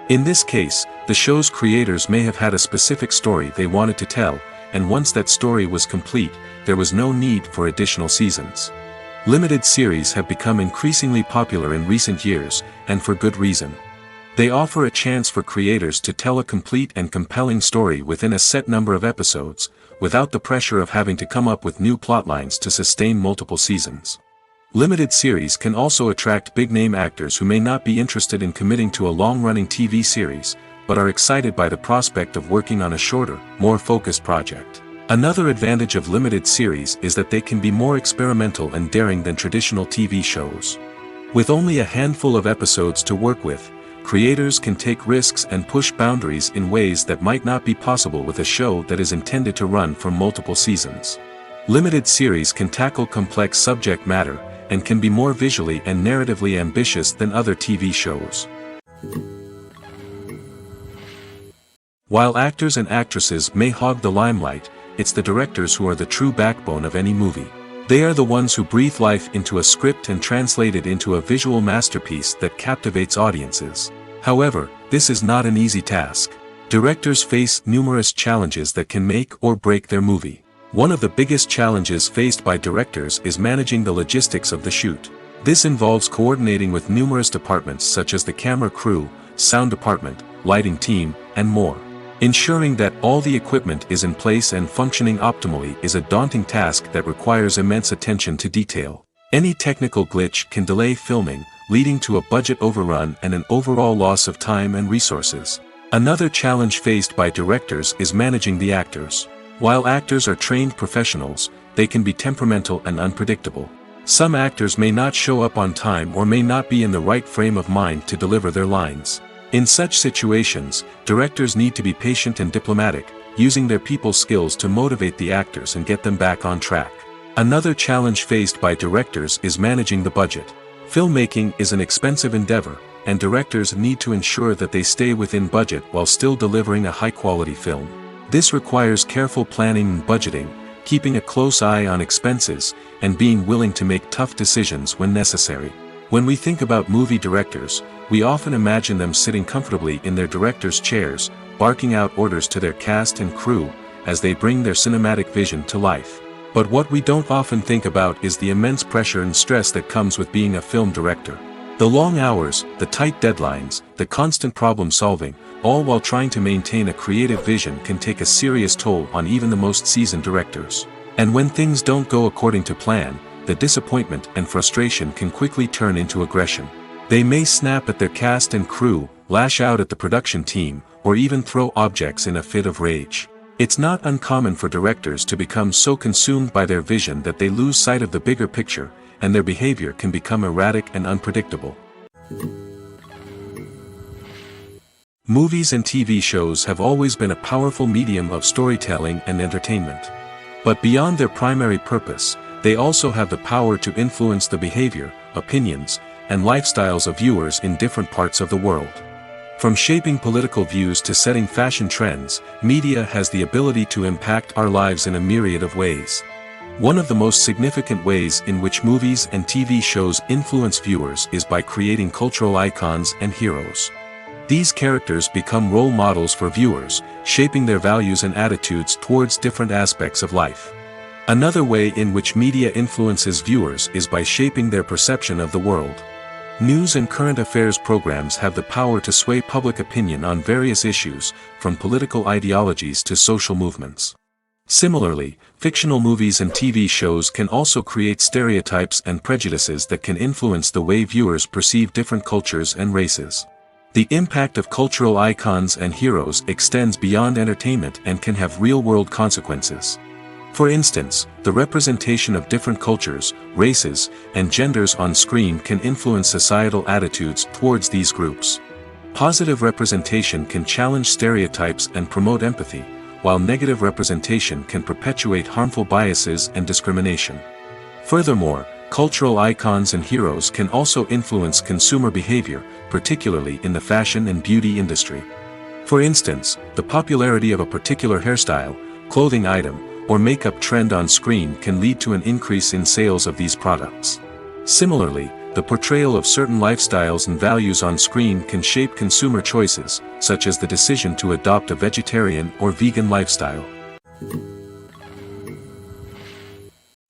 In this case, the show's creators may have had a specific story they wanted to tell, and once that story was complete, there was no need for additional seasons. Limited series have become increasingly popular in recent years, and for good reason. They offer a chance for creators to tell a complete and compelling story within a set number of episodes, without the pressure of having to come up with new plotlines to sustain multiple seasons. Limited series can also attract big-name actors who may not be interested in committing to a long-running TV series, but are excited by the prospect of working on a shorter, more focused project. Another advantage of limited series is that they can be more experimental and daring than traditional TV shows. With only a handful of episodes to work with, creators can take risks and push boundaries in ways that might not be possible with a show that is intended to run for multiple seasons. Limited series can tackle complex subject matter, and can be more visually and narratively ambitious than other TV shows. While actors and actresses may hog the limelight, it's the directors who are the true backbone of any movie. They are the ones who breathe life into a script and translate it into a visual masterpiece that captivates audiences. However, this is not an easy task. Directors face numerous challenges that can make or break their movie. One of the biggest challenges faced by directors is managing the logistics of the shoot. This involves coordinating with numerous departments such as the camera crew, sound department, lighting team, and more. Ensuring that all the equipment is in place and functioning optimally is a daunting task that requires immense attention to detail. Any technical glitch can delay filming, leading to a budget overrun and an overall loss of time and resources. Another challenge faced by directors is managing the actors. While actors are trained professionals, they can be temperamental and unpredictable. Some actors may not show up on time or may not be in the right frame of mind to deliver their lines. In such situations, directors need to be patient and diplomatic, using their people skills to motivate the actors and get them back on track. Another challenge faced by directors is managing the budget. Filmmaking is an expensive endeavor, and directors need to ensure that they stay within budget while still delivering a high-quality film. This requires careful planning and budgeting, keeping a close eye on expenses, and being willing to make tough decisions when necessary. When we think about movie directors, we often imagine them sitting comfortably in their director's chairs, barking out orders to their cast and crew, as they bring their cinematic vision to life. But what we don't often think about is the immense pressure and stress that comes with being a film director. The long hours, the tight deadlines, the constant problem solving, all while trying to maintain a creative vision can take a serious toll on even the most seasoned directors. And when things don't go according to plan, the disappointment and frustration can quickly turn into aggression. They may snap at their cast and crew, lash out at the production team, or even throw objects in a fit of rage. It's not uncommon for directors to become so consumed by their vision that they lose sight of the bigger picture, and their behavior can become erratic and unpredictable. Movies and TV shows have always been a powerful medium of storytelling and entertainment. But beyond their primary purpose, they also have the power to influence the behavior, opinions, and lifestyles of viewers in different parts of the world. From shaping political views to setting fashion trends, media has the ability to impact our lives in a myriad of ways. One of the most significant ways in which movies and TV shows influence viewers is by creating cultural icons and heroes. These characters become role models for viewers, shaping their values and attitudes towards different aspects of life. Another way in which media influences viewers is by shaping their perception of the world. News and current affairs programs have the power to sway public opinion on various issues, from political ideologies to social movements. Similarly, fictional movies and TV shows can also create stereotypes and prejudices that can influence the way viewers perceive different cultures and races. The impact of cultural icons and heroes extends beyond entertainment and can have real-world consequences. For instance, the representation of different cultures, races, and genders on screen can influence societal attitudes towards these groups. Positive representation can challenge stereotypes and promote empathy, while negative representation can perpetuate harmful biases and discrimination. Furthermore, cultural icons and heroes can also influence consumer behavior, particularly in the fashion and beauty industry. For instance, the popularity of a particular hairstyle, clothing item, or makeup trend on screen can lead to an increase in sales of these products. Similarly, the portrayal of certain lifestyles and values on screen can shape consumer choices, such as the decision to adopt a vegetarian or vegan lifestyle.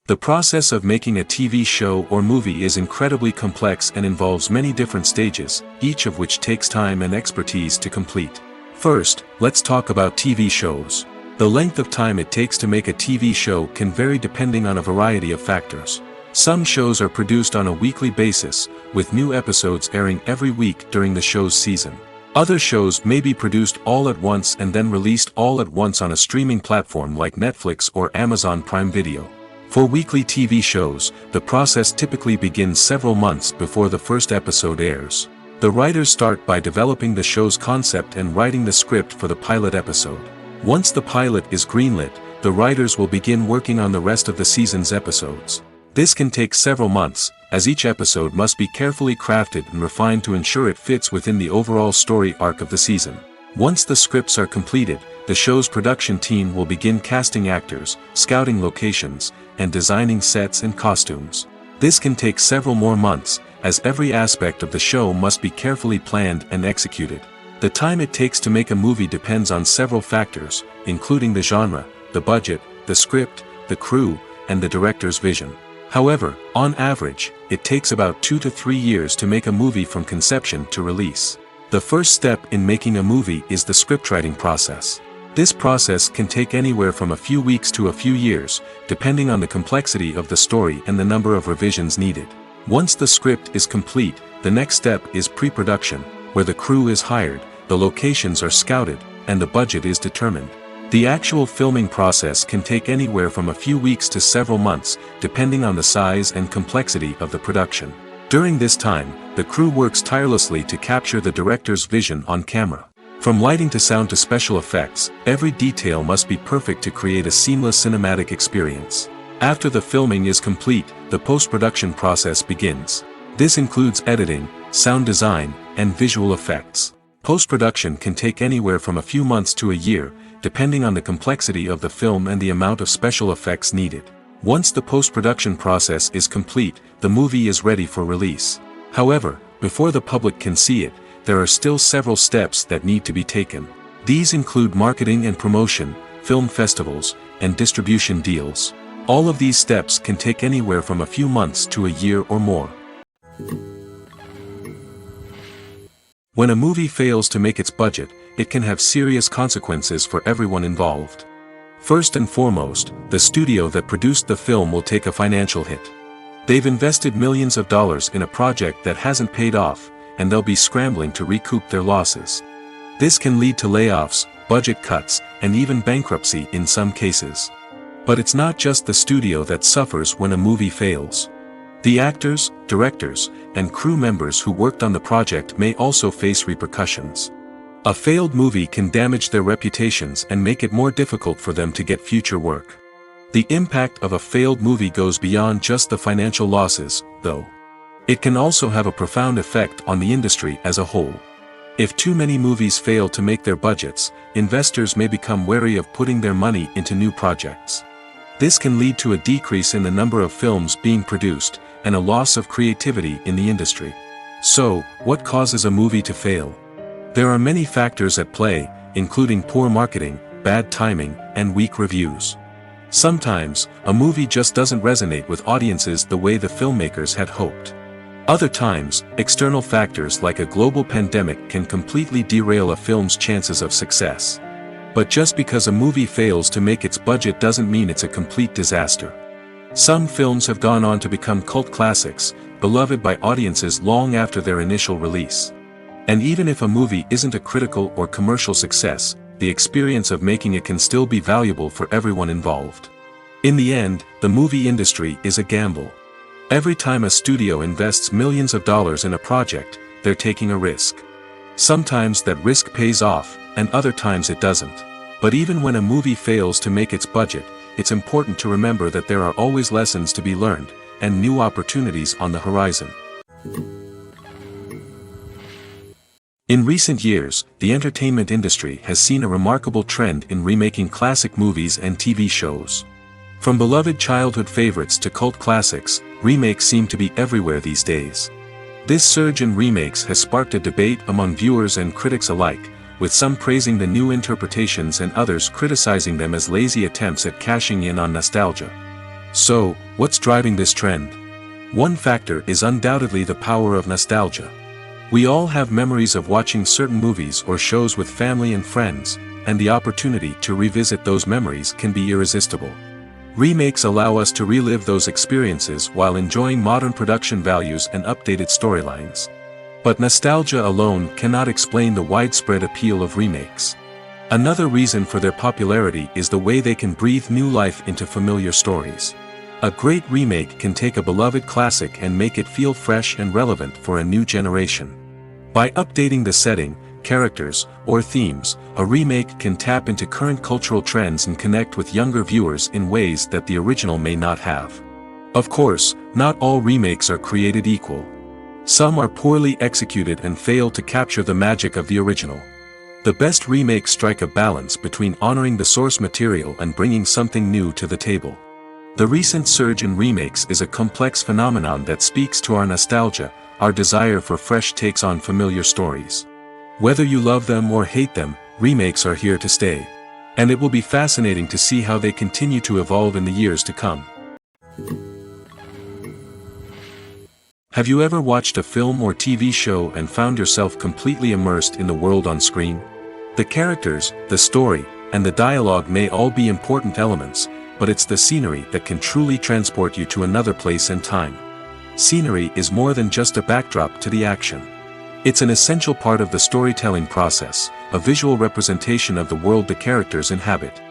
The process of making a TV show or movie is incredibly complex and involves many different stages, each of which takes time and expertise to complete. First, let's talk about TV shows. The length of time it takes to make a TV show can vary depending on a variety of factors. Some shows are produced on a weekly basis, with new episodes airing every week during the show's season. Other shows may be produced all at once and then released all at once on a streaming platform like Netflix or Amazon Prime Video. For weekly TV shows, the process typically begins several months before the first episode airs. The writers start by developing the show's concept and writing the script for the pilot episode. Once the pilot is greenlit, the writers will begin working on the rest of the season's episodes. This can take several months, as each episode must be carefully crafted and refined to ensure it fits within the overall story arc of the season. Once the scripts are completed, the show's production team will begin casting actors, scouting locations, and designing sets and costumes. This can take several more months, as every aspect of the show must be carefully planned and executed. The time it takes to make a movie depends on several factors, including the genre, the budget, the script, the crew, and the director's vision. However, on average, it takes about 2 to 3 years to make a movie from conception to release. The first step in making a movie is the scriptwriting process. This process can take anywhere from a few weeks to a few years, depending on the complexity of the story and the number of revisions needed. Once the script is complete, the next step is pre-production, where the crew is hired, the locations are scouted, and the budget is determined. The actual filming process can take anywhere from a few weeks to several months, depending on the size and complexity of the production. During this time, the crew works tirelessly to capture the director's vision on camera. From lighting to sound to special effects, every detail must be perfect to create a seamless cinematic experience. After the filming is complete, the post-production process begins. This includes editing, sound design, and visual effects. Post-production can take anywhere from a few months to a year, depending on the complexity of the film and the amount of special effects needed. Once the post-production process is complete, the movie is ready for release. However, before the public can see it, there are still several steps that need to be taken. These include marketing and promotion, film festivals, and distribution deals. All of these steps can take anywhere from a few months to a year or more. When a movie fails to make its budget, it can have serious consequences for everyone involved. First and foremost, the studio that produced the film will take a financial hit. They've invested millions of dollars in a project that hasn't paid off, and they'll be scrambling to recoup their losses. This can lead to layoffs, budget cuts, and even bankruptcy in some cases. But it's not just the studio that suffers when a movie fails. The actors, directors, and crew members who worked on the project may also face repercussions. A failed movie can damage their reputations and make it more difficult for them to get future work. The impact of a failed movie goes beyond just the financial losses, though. It can also have a profound effect on the industry as a whole. If too many movies fail to make their budgets, investors may become wary of putting their money into new projects. This can lead to a decrease in the number of films being produced, and a loss of creativity in the industry. So, what causes a movie to fail? There are many factors at play, including poor marketing, bad timing, and weak reviews. Sometimes, a movie just doesn't resonate with audiences the way the filmmakers had hoped. Other times, external factors like a global pandemic can completely derail a film's chances of success. But just because a movie fails to make its budget doesn't mean it's a complete disaster. Some films have gone on to become cult classics, beloved by audiences long after their initial release. And even if a movie isn't a critical or commercial success, the experience of making it can still be valuable for everyone involved. In the end, the movie industry is a gamble. Every time a studio invests millions of dollars in a project, they're taking a risk. Sometimes that risk pays off, and other times it doesn't. But even when a movie fails to make its budget, it's important to remember that there are always lessons to be learned, and new opportunities on the horizon. In recent years, the entertainment industry has seen a remarkable trend in remaking classic movies and TV shows. From beloved childhood favorites to cult classics, remakes seem to be everywhere these days. This surge in remakes has sparked a debate among viewers and critics alike, with some praising the new interpretations and others criticizing them as lazy attempts at cashing in on nostalgia. So, what's driving this trend? One factor is undoubtedly the power of nostalgia. We all have memories of watching certain movies or shows with family and friends, and the opportunity to revisit those memories can be irresistible. Remakes allow us to relive those experiences while enjoying modern production values and updated storylines. But nostalgia alone cannot explain the widespread appeal of remakes. Another reason for their popularity is the way they can breathe new life into familiar stories. A great remake can take a beloved classic and make it feel fresh and relevant for a new generation. By updating the setting, characters, or themes, a remake can tap into current cultural trends and connect with younger viewers in ways that the original may not have. Of course, not all remakes are created equal. Some are poorly executed and fail to capture the magic of the original. The best remakes strike a balance between honoring the source material and bringing something new to the table. The recent surge in remakes is a complex phenomenon that speaks to our nostalgia, our desire for fresh takes on familiar stories. Whether you love them or hate them, remakes are here to stay. And it will be fascinating to see how they continue to evolve in the years to come. Have you ever watched a film or TV show and found yourself completely immersed in the world on screen? The characters, the story, and the dialogue may all be important elements, but it's the scenery that can truly transport you to another place and time. Scenery is more than just a backdrop to the action. It's an essential part of the storytelling process, a visual representation of the world the characters inhabit.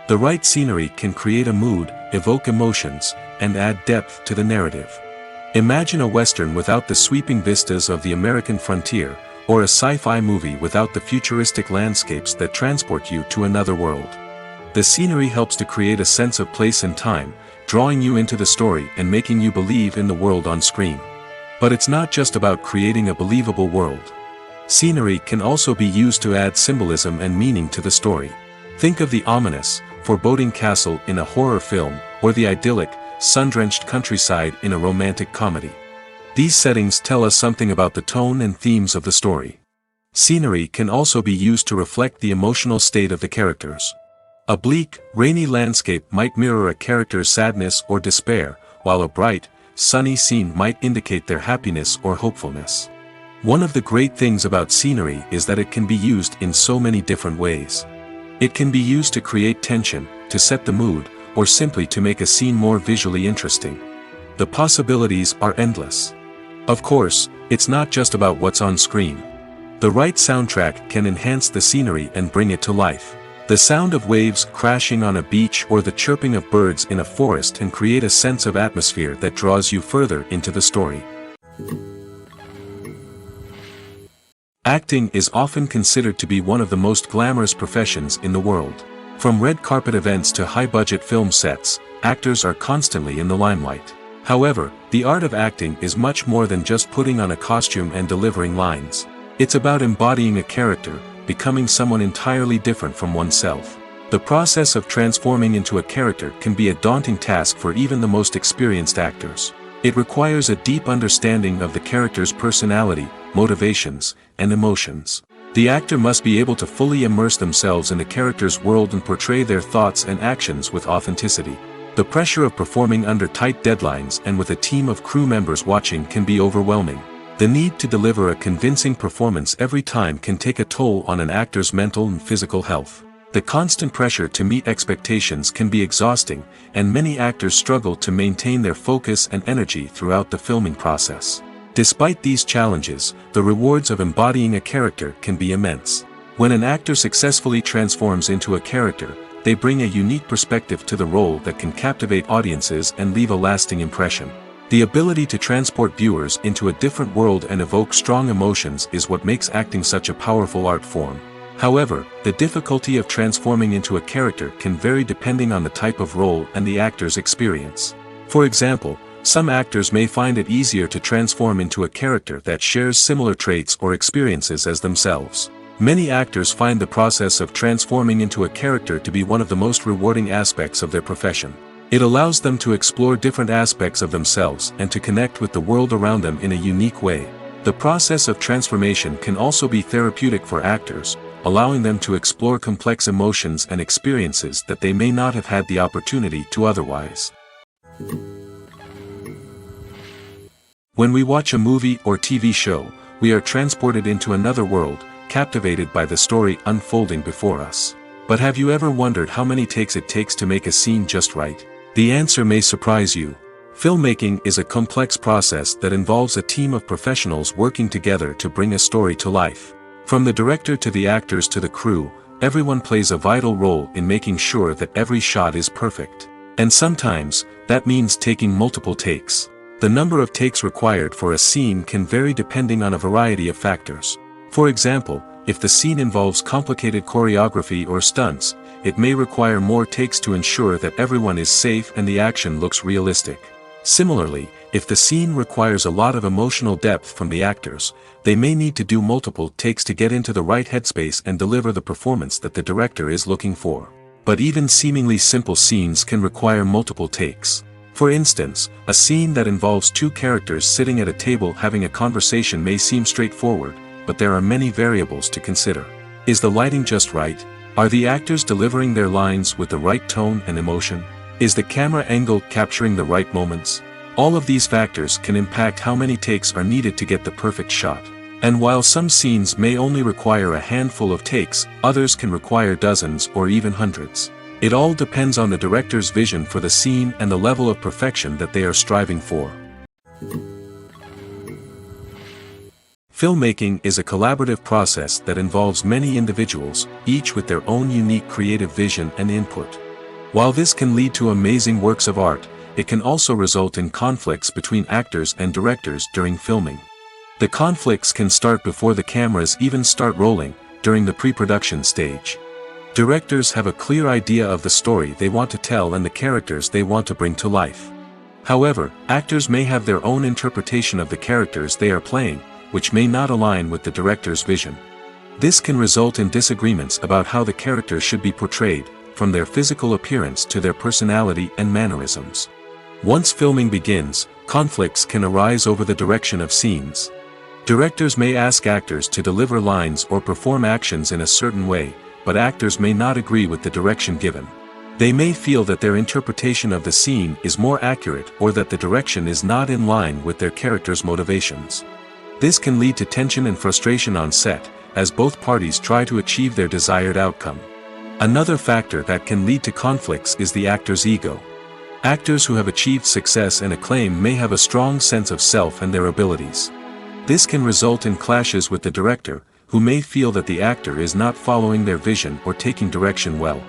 The right scenery can create a mood, evoke emotions, and add depth to the narrative. Imagine a Western without the sweeping vistas of the American frontier, or a sci-fi movie without the futuristic landscapes that transport you to another world. The scenery helps to create a sense of place and time, drawing you into the story and making you believe in the world on screen. But it's not just about creating a believable world. Scenery can also be used to add symbolism and meaning to the story. Think of the ominous, foreboding castle in a horror film, or the idyllic, sun-drenched countryside in a romantic comedy. These settings tell us something about the tone and themes of the story. Scenery can also be used to reflect the emotional state of the characters. A bleak, rainy landscape might mirror a character's sadness or despair, while a bright, sunny scene might indicate their happiness or hopefulness. One of the great things about scenery is that it can be used in so many different ways. It can be used to create tension, to set the mood, or simply to make a scene more visually interesting. The possibilities are endless. Of course, it's not just about what's on screen. The right soundtrack can enhance the scenery and bring it to life. The sound of waves crashing on a beach or the chirping of birds in a forest can create a sense of atmosphere that draws you further into the story. Acting is often considered to be one of the most glamorous professions in the world. From red carpet events to high-budget film sets, actors are constantly in the limelight. However, the art of acting is much more than just putting on a costume and delivering lines. It's about embodying a character, becoming someone entirely different from oneself. The process of transforming into a character can be a daunting task for even the most experienced actors. It requires a deep understanding of the character's personality, motivations, and emotions. The actor must be able to fully immerse themselves in the character's world and portray their thoughts and actions with authenticity. The pressure of performing under tight deadlines and with a team of crew members watching can be overwhelming. The need to deliver a convincing performance every time can take a toll on an actor's mental and physical health. The constant pressure to meet expectations can be exhausting, and many actors struggle to maintain their focus and energy throughout the filming process. Despite these challenges, the rewards of embodying a character can be immense. When an actor successfully transforms into a character, they bring a unique perspective to the role that can captivate audiences and leave a lasting impression. The ability to transport viewers into a different world and evoke strong emotions is what makes acting such a powerful art form. However, the difficulty of transforming into a character can vary depending on the type of role and the actor's experience. For example, some actors may find it easier to transform into a character that shares similar traits or experiences as themselves. Many actors find the process of transforming into a character to be one of the most rewarding aspects of their profession. It allows them to explore different aspects of themselves and to connect with the world around them in a unique way. The process of transformation can also be therapeutic for actors, allowing them to explore complex emotions and experiences that they may not have had the opportunity to otherwise. When we watch a movie or TV show, we are transported into another world, captivated by the story unfolding before us. But have you ever wondered how many takes it takes to make a scene just right? The answer may surprise you. Filmmaking is a complex process that involves a team of professionals working together to bring a story to life. From the director to the actors to the crew, everyone plays a vital role in making sure that every shot is perfect. And sometimes, that means taking multiple takes. The number of takes required for a scene can vary depending on a variety of factors. For example, if the scene involves complicated choreography or stunts, it may require more takes to ensure that everyone is safe and the action looks realistic. Similarly, if the scene requires a lot of emotional depth from the actors, they may need to do multiple takes to get into the right headspace and deliver the performance that the director is looking for. But even seemingly simple scenes can require multiple takes. For instance, a scene that involves two characters sitting at a table having a conversation may seem straightforward, but there are many variables to consider. Is the lighting just right? Are the actors delivering their lines with the right tone and emotion? Is the camera angle capturing the right moments? All of these factors can impact how many takes are needed to get the perfect shot. And while some scenes may only require a handful of takes, others can require dozens or even hundreds. It all depends on the director's vision for the scene and the level of perfection that they are striving for. Filmmaking is a collaborative process that involves many individuals, each with their own unique creative vision and input. While this can lead to amazing works of art, it can also result in conflicts between actors and directors during filming. The conflicts can start before the cameras even start rolling, during the pre-production stage. Directors have a clear idea of the story they want to tell and the characters they want to bring to life. However, actors may have their own interpretation of the characters they are playing, which may not align with the director's vision. This can result in disagreements about how the characters should be portrayed, from their physical appearance to their personality and mannerisms. Once filming begins, conflicts can arise over the direction of scenes. Directors may ask actors to deliver lines or perform actions in a certain way, but actors may not agree with the direction given. They may feel that their interpretation of the scene is more accurate or that the direction is not in line with their character's motivations. This can lead to tension and frustration on set, as both parties try to achieve their desired outcome. Another factor that can lead to conflicts is the actor's ego. Actors who have achieved success and acclaim may have a strong sense of self and their abilities. This can result in clashes with the director, who may feel that the actor is not following their vision or taking direction well.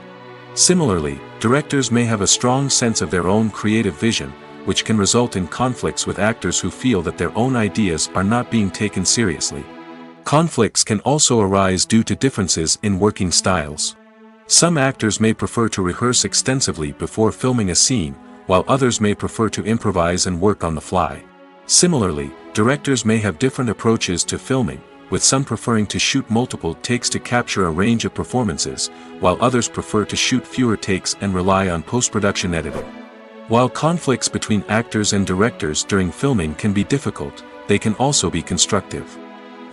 Similarly, directors may have a strong sense of their own creative vision, which can result in conflicts with actors who feel that their own ideas are not being taken seriously. Conflicts can also arise due to differences in working styles. Some actors may prefer to rehearse extensively before filming a scene, while others may prefer to improvise and work on the fly. Similarly, directors may have different approaches to filming, with some preferring to shoot multiple takes to capture a range of performances, while others prefer to shoot fewer takes and rely on post-production editing. While conflicts between actors and directors during filming can be difficult, they can also be constructive.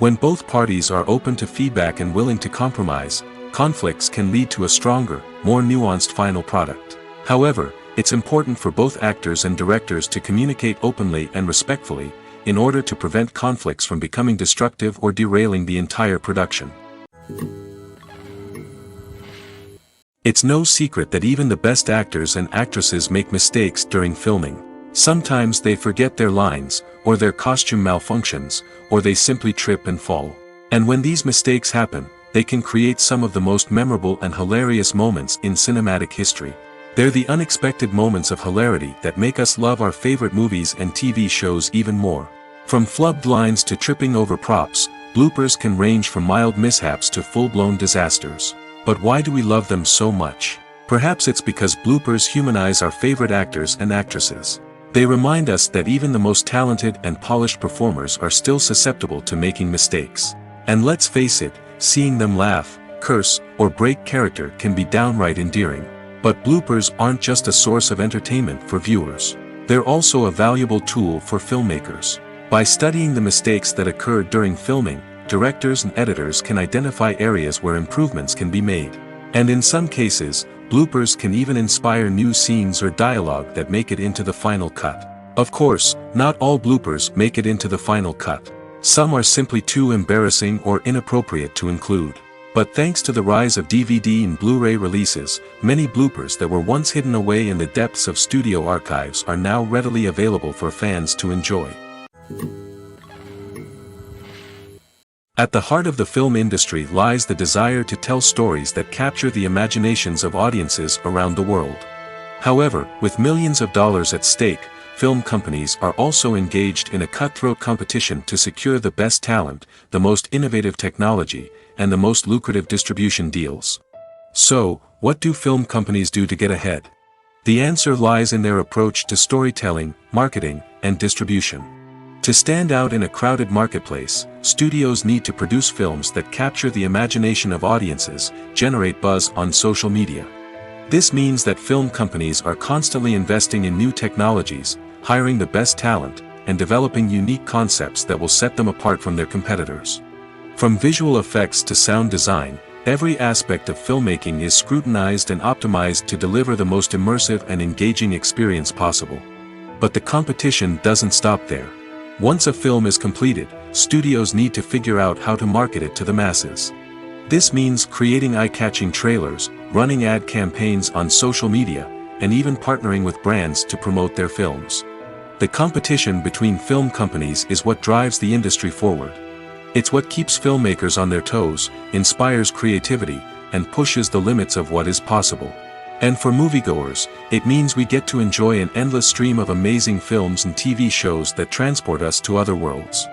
When both parties are open to feedback and willing to compromise, conflicts can lead to a stronger, more nuanced final product. However, it's important for both actors and directors to communicate openly and respectfully, in order to prevent conflicts from becoming destructive or derailing the entire production. It's no secret that even the best actors and actresses make mistakes during filming. Sometimes they forget their lines, or their costume malfunctions, or they simply trip and fall. And when these mistakes happen, they can create some of the most memorable and hilarious moments in cinematic history. They're the unexpected moments of hilarity that make us love our favorite movies and TV shows even more. From flubbed lines to tripping over props, bloopers can range from mild mishaps to full-blown disasters. But why do we love them so much? Perhaps it's because bloopers humanize our favorite actors and actresses. They remind us that even the most talented and polished performers are still susceptible to making mistakes. And let's face it, seeing them laugh, curse, or break character can be downright endearing. But bloopers aren't just a source of entertainment for viewers. They're also a valuable tool for filmmakers. By studying the mistakes that occurred during filming, directors and editors can identify areas where improvements can be made. And in some cases, bloopers can even inspire new scenes or dialogue that make it into the final cut. Of course, not all bloopers make it into the final cut. Some are simply too embarrassing or inappropriate to include. But thanks to the rise of DVD and Blu-ray releases, many bloopers that were once hidden away in the depths of studio archives are now readily available for fans to enjoy. At the heart of the film industry lies the desire to tell stories that capture the imaginations of audiences around the world. However, with millions of dollars at stake, film companies are also engaged in a cutthroat competition to secure the best talent, the most innovative technology, and the most lucrative distribution deals. So, what do film companies do to get ahead? The answer lies in their approach to storytelling, marketing, and distribution. To stand out in a crowded marketplace, studios need to produce films that capture the imagination of audiences, generate buzz on social media. This means that film companies are constantly investing in new technologies, hiring the best talent, and developing unique concepts that will set them apart from their competitors. From visual effects to sound design, every aspect of filmmaking is scrutinized and optimized to deliver the most immersive and engaging experience possible. But the competition doesn't stop there. Once a film is completed, studios need to figure out how to market it to the masses. This means creating eye-catching trailers, running ad campaigns on social media, and even partnering with brands to promote their films. The competition between film companies is what drives the industry forward. It's what keeps filmmakers on their toes, inspires creativity, and pushes the limits of what is possible. And for moviegoers, it means we get to enjoy an endless stream of amazing films and TV shows that transport us to other worlds.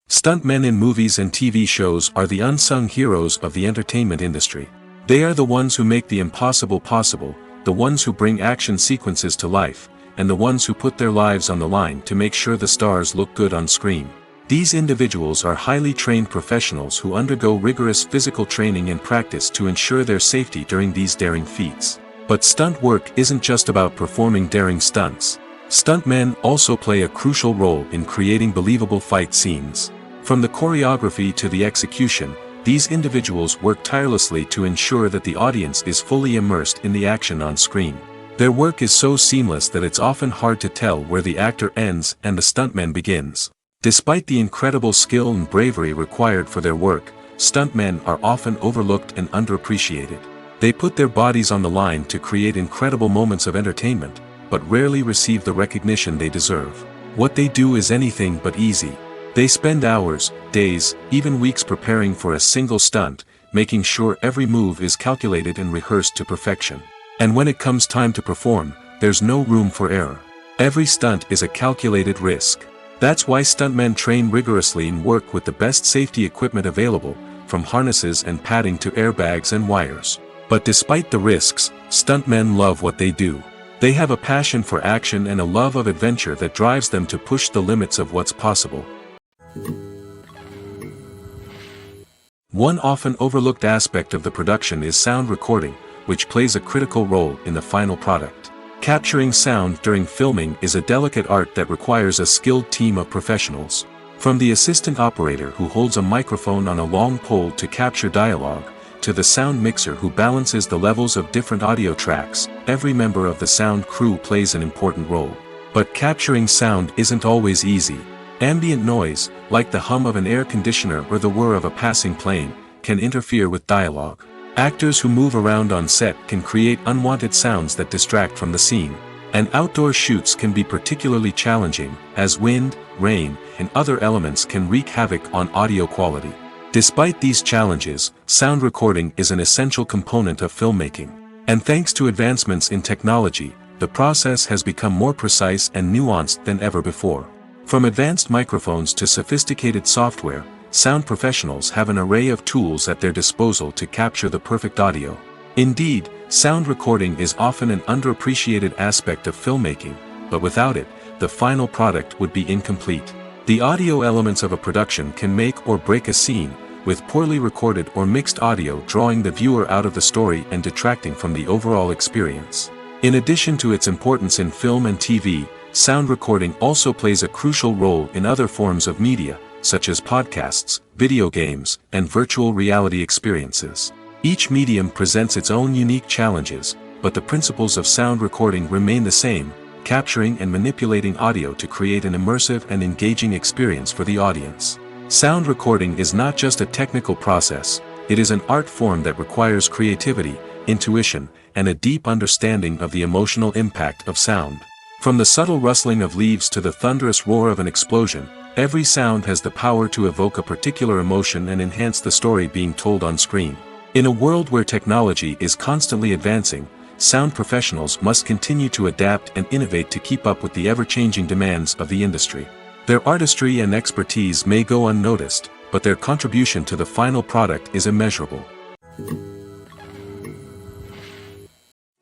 Stuntmen in movies and TV shows are the unsung heroes of the entertainment industry. They are the ones who make the impossible possible, the ones who bring action sequences to life, and the ones who put their lives on the line to make sure the stars look good on screen. These individuals are highly trained professionals who undergo rigorous physical training and practice to ensure their safety during these daring feats. But stunt work isn't just about performing daring stunts. Stuntmen also play a crucial role in creating believable fight scenes. From the choreography to the execution, these individuals work tirelessly to ensure that the audience is fully immersed in the action on screen. Their work is so seamless that it's often hard to tell where the actor ends and the stuntman begins. Despite the incredible skill and bravery required for their work, stuntmen are often overlooked and underappreciated. They put their bodies on the line to create incredible moments of entertainment, but rarely receive the recognition they deserve. What they do is anything but easy. They spend hours, days, even weeks preparing for a single stunt, making sure every move is calculated and rehearsed to perfection. And when it comes time to perform, there's no room for error. Every stunt is a calculated risk. That's why stuntmen train rigorously and work with the best safety equipment available, from harnesses and padding to airbags and wires. But despite the risks, stuntmen love what they do. They have a passion for action and a love of adventure that drives them to push the limits of what's possible. One often overlooked aspect of the production is sound recording, which plays a critical role in the final product. Capturing sound during filming is a delicate art that requires a skilled team of professionals. From the assistant operator who holds a microphone on a long pole to capture dialogue, to the sound mixer who balances the levels of different audio tracks, every member of the sound crew plays an important role. But capturing sound isn't always easy. Ambient noise, like the hum of an air conditioner or the whir of a passing plane, can interfere with dialogue. Actors who move around on set can create unwanted sounds that distract from the scene. And outdoor shoots can be particularly challenging, as wind, rain, and other elements can wreak havoc on audio quality. Despite these challenges, sound recording is an essential component of filmmaking. And thanks to advancements in technology, the process has become more precise and nuanced than ever before. From advanced microphones to sophisticated software, sound professionals have an array of tools at their disposal to capture the perfect audio. Indeed, sound recording is often an underappreciated aspect of filmmaking, but without it, the final product would be incomplete. The audio elements of a production can make or break a scene, with poorly recorded or mixed audio drawing the viewer out of the story and detracting from the overall experience. In addition to its importance in film and TV, sound recording also plays a crucial role in other forms of media, such as podcasts, video games, and virtual reality experiences. Each medium presents its own unique challenges, but the principles of sound recording remain the same, capturing and manipulating audio to create an immersive and engaging experience for the audience. Sound recording is not just a technical process, it is an art form that requires creativity, intuition, and a deep understanding of the emotional impact of sound. From the subtle rustling of leaves to the thunderous roar of an explosion, every sound has the power to evoke a particular emotion and enhance the story being told on screen. In a world where technology is constantly advancing, sound professionals must continue to adapt and innovate to keep up with the ever-changing demands of the industry. Their artistry and expertise may go unnoticed, but their contribution to the final product is immeasurable.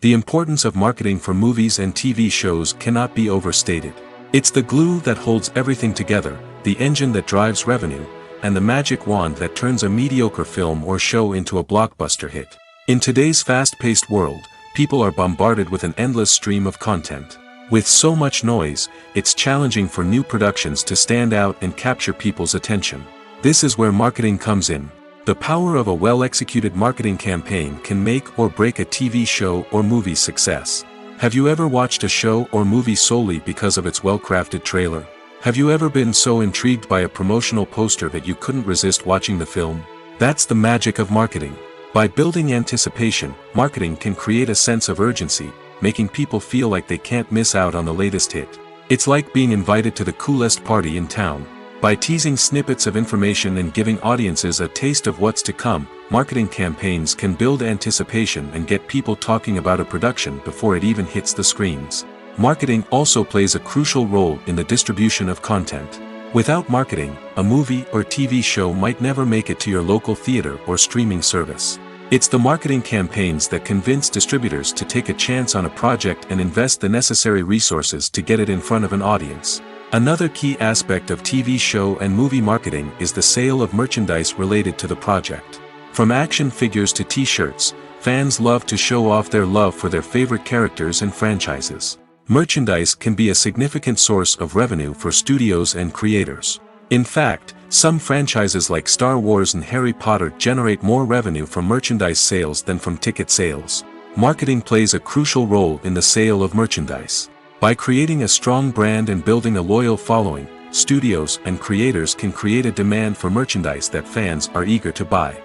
The importance of marketing for movies and TV shows cannot be overstated. It's the glue that holds everything together, the engine that drives revenue, and the magic wand that turns a mediocre film or show into a blockbuster hit. In today's fast-paced world, people are bombarded with an endless stream of content. With so much noise, it's challenging for new productions to stand out and capture people's attention. This is where marketing comes in. The power of a well-executed marketing campaign can make or break a TV show or movie's success. Have you ever watched a show or movie solely because of its well-crafted trailer? Have you ever been so intrigued by a promotional poster that you couldn't resist watching the film? That's the magic of marketing. By building anticipation, marketing can create a sense of urgency, making people feel like they can't miss out on the latest hit. It's like being invited to the coolest party in town. By teasing snippets of information and giving audiences a taste of what's to come, marketing campaigns can build anticipation and get people talking about a production before it even hits the screens. Marketing also plays a crucial role in the distribution of content. Without marketing, a movie or TV show might never make it to your local theater or streaming service. It's the marketing campaigns that convince distributors to take a chance on a project and invest the necessary resources to get it in front of an audience. Another key aspect of TV show and movie marketing is the sale of merchandise related to the project. From action figures to t-shirts, fans love to show off their love for their favorite characters and franchises. Merchandise can be a significant source of revenue for studios and creators. In fact, some franchises like Star Wars and Harry Potter generate more revenue from merchandise sales than from ticket sales. Marketing plays a crucial role in the sale of merchandise. By creating a strong brand and building a loyal following, studios and creators can create a demand for merchandise that fans are eager to buy.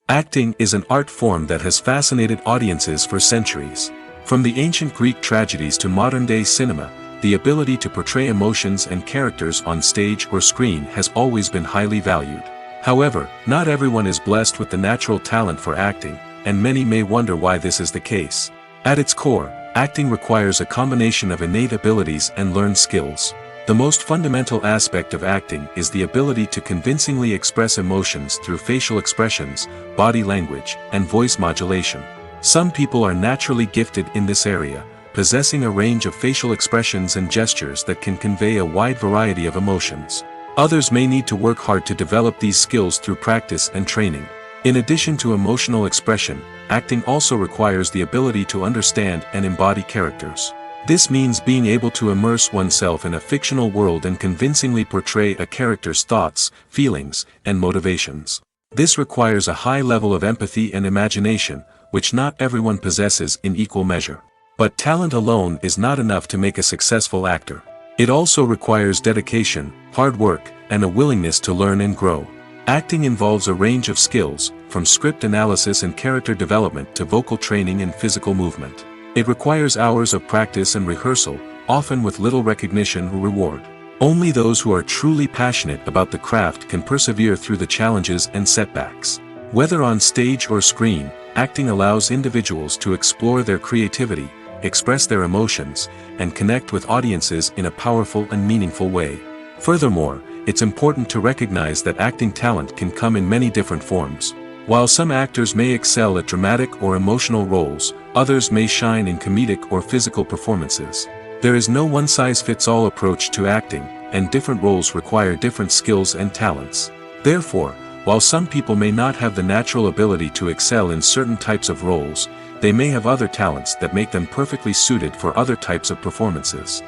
Acting is an art form that has fascinated audiences for centuries. From the ancient Greek tragedies to modern-day cinema, the ability to portray emotions and characters on stage or screen has always been highly valued. However, not everyone is blessed with the natural talent for acting, and many may wonder why this is the case. At its core, acting requires a combination of innate abilities and learned skills. The most fundamental aspect of acting is the ability to convincingly express emotions through facial expressions, body language, and voice modulation. Some people are naturally gifted in this area, possessing a range of facial expressions and gestures that can convey a wide variety of emotions. Others may need to work hard to develop these skills through practice and training. In addition to emotional expression, acting also requires the ability to understand and embody characters. This means being able to immerse oneself in a fictional world and convincingly portray a character's thoughts, feelings, and motivations. This requires a high level of empathy and imagination, which not everyone possesses in equal measure. But talent alone is not enough to make a successful actor. It also requires dedication, hard work, and a willingness to learn and grow. Acting involves a range of skills, from script analysis and character development to vocal training and physical movement. It requires hours of practice and rehearsal, often with little recognition or reward. Only those who are truly passionate about the craft can persevere through the challenges and setbacks. Whether on stage or screen, acting allows individuals to explore their creativity, express their emotions, and connect with audiences in a powerful and meaningful way. Furthermore, it's important to recognize that acting talent can come in many different forms. While some actors may excel at dramatic or emotional roles, others may shine in comedic or physical performances. There is no one-size-fits-all approach to acting, and different roles require different skills and talents. Therefore, while some people may not have the natural ability to excel in certain types of roles, they may have other talents that make them perfectly suited for other types of performances.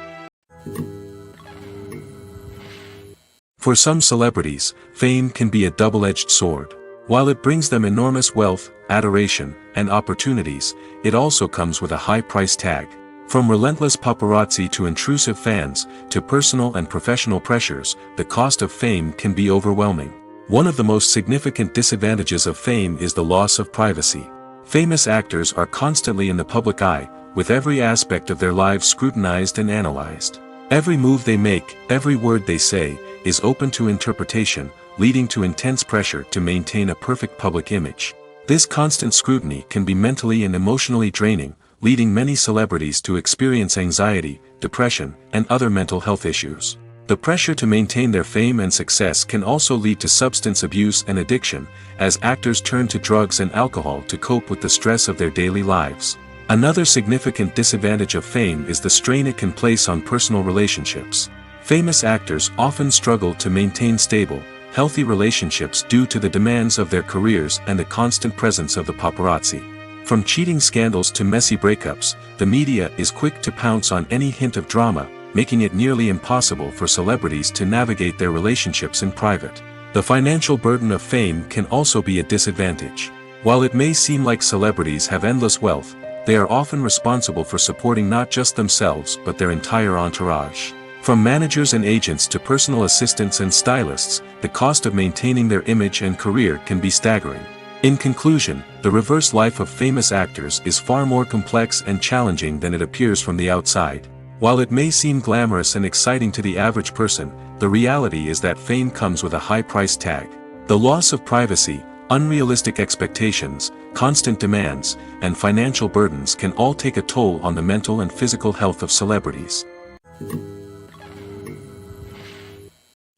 For some celebrities, fame can be a double-edged sword. While it brings them enormous wealth, adoration, and opportunities, it also comes with a high price tag. From relentless paparazzi to intrusive fans, to personal and professional pressures, the cost of fame can be overwhelming. One of the most significant disadvantages of fame is the loss of privacy. Famous actors are constantly in the public eye, with every aspect of their lives scrutinized and analyzed. Every move they make, every word they say, is open to interpretation, leading to intense pressure to maintain a perfect public image. This constant scrutiny can be mentally and emotionally draining, leading many celebrities to experience anxiety, depression, and other mental health issues. The pressure to maintain their fame and success can also lead to substance abuse and addiction, as actors turn to drugs and alcohol to cope with the stress of their daily lives. Another significant disadvantage of fame is the strain it can place on personal relationships. Famous actors often struggle to maintain stable, healthy relationships due to the demands of their careers and the constant presence of the paparazzi. From cheating scandals to messy breakups, the media is quick to pounce on any hint of drama, making it nearly impossible for celebrities to navigate their relationships in private. The financial burden of fame can also be a disadvantage. While it may seem like celebrities have endless wealth, they are often responsible for supporting not just themselves but their entire entourage. From managers and agents to personal assistants and stylists, the cost of maintaining their image and career can be staggering. In conclusion, the reverse life of famous actors is far more complex and challenging than it appears from the outside. While it may seem glamorous and exciting to the average person, the reality is that fame comes with a high price tag. The loss of privacy, unrealistic expectations, constant demands, and financial burdens can all take a toll on the mental and physical health of celebrities.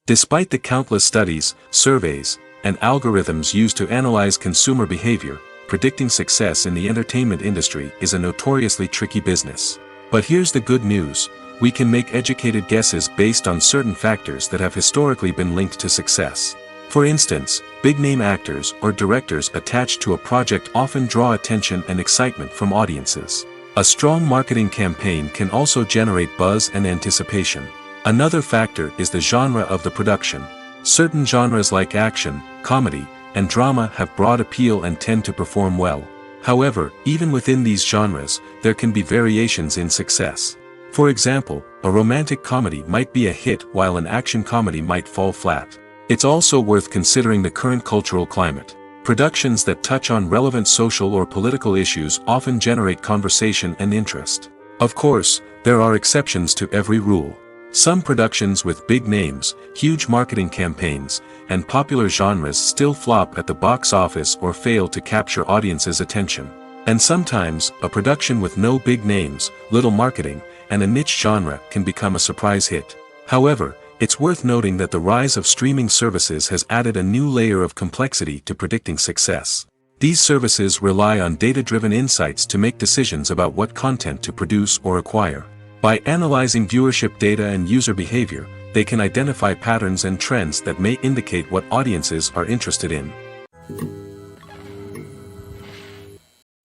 Despite the countless studies, surveys, and algorithms used to analyze consumer behavior, predicting success in the entertainment industry is a notoriously tricky business. But here's the good news: we can make educated guesses based on certain factors that have historically been linked to success. For instance, big-name actors or directors attached to a project often draw attention and excitement from audiences. A strong marketing campaign can also generate buzz and anticipation. Another factor is the genre of the production. Certain genres like action, comedy, and drama have broad appeal and tend to perform well. However, even within these genres, there can be variations in success. For example, a romantic comedy might be a hit while an action comedy might fall flat. It's also worth considering the current cultural climate. Productions that touch on relevant social or political issues often generate conversation and interest. Of course, there are exceptions to every rule. Some productions with big names, huge marketing campaigns, and popular genres still flop at the box office or fail to capture audiences' attention. And sometimes, a production with no big names, little marketing, and a niche genre can become a surprise hit. However, it's worth noting that the rise of streaming services has added a new layer of complexity to predicting success. These services rely on data-driven insights to make decisions about what content to produce or acquire. By analyzing viewership data and user behavior, they can identify patterns and trends that may indicate what audiences are interested in.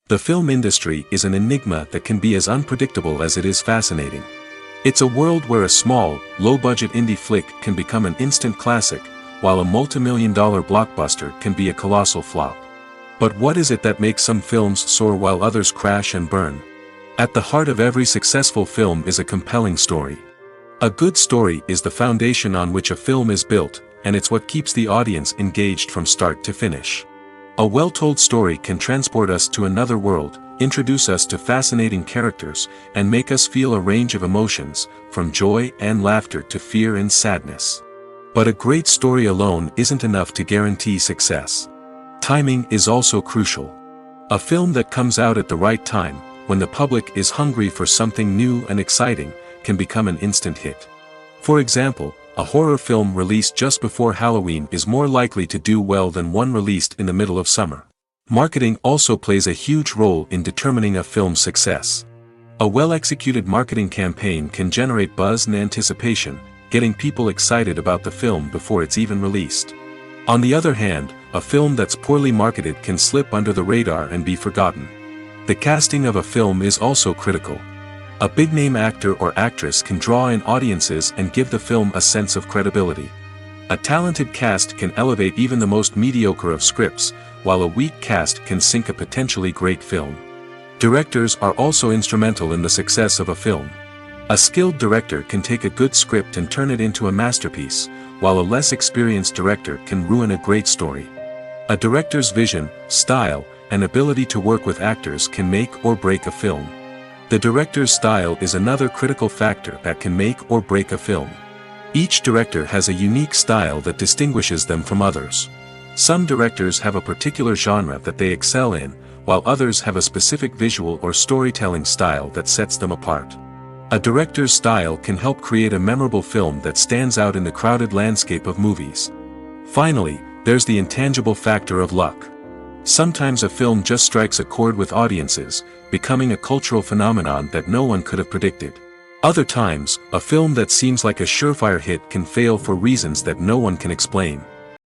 The film industry is an enigma that can be as unpredictable as it is fascinating. It's a world where a small, low-budget indie flick can become an instant classic, while a multi-million-dollar blockbuster can be a colossal flop. But what is it that makes some films soar while others crash and burn? At the heart of every successful film is a compelling story. A good story is the foundation on which a film is built, and it's what keeps the audience engaged from start to finish. A well-told story can transport us to another world, introduce us to fascinating characters, and make us feel a range of emotions, from joy and laughter to fear and sadness. But a great story alone isn't enough to guarantee success. Timing is also crucial. A film that comes out at the right time, when the public is hungry for something new and exciting, can become an instant hit. For example, a horror film released just before Halloween is more likely to do well than one released in the middle of summer. Marketing also plays a huge role in determining a film's success. A well-executed marketing campaign can generate buzz and anticipation, getting people excited about the film before it's even released. On the other hand, a film that's poorly marketed can slip under the radar and be forgotten. The casting of a film is also critical. A big-name actor or actress can draw in audiences and give the film a sense of credibility. A talented cast can elevate even the most mediocre of scripts, while a weak cast can sink a potentially great film. Directors are also instrumental in the success of a film. A skilled director can take a good script and turn it into a masterpiece, while a less experienced director can ruin a great story. A director's vision, style, and ability to work with actors can make or break a film. The director's style is another critical factor that can make or break a film. Each director has a unique style that distinguishes them from others. Some directors have a particular genre that they excel in, while others have a specific visual or storytelling style that sets them apart. A director's style can help create a memorable film that stands out in the crowded landscape of movies. Finally, there's the intangible factor of luck. Sometimes a film just strikes a chord with audiences, becoming a cultural phenomenon that no one could have predicted. Other times, a film that seems like a surefire hit can fail for reasons that no one can explain.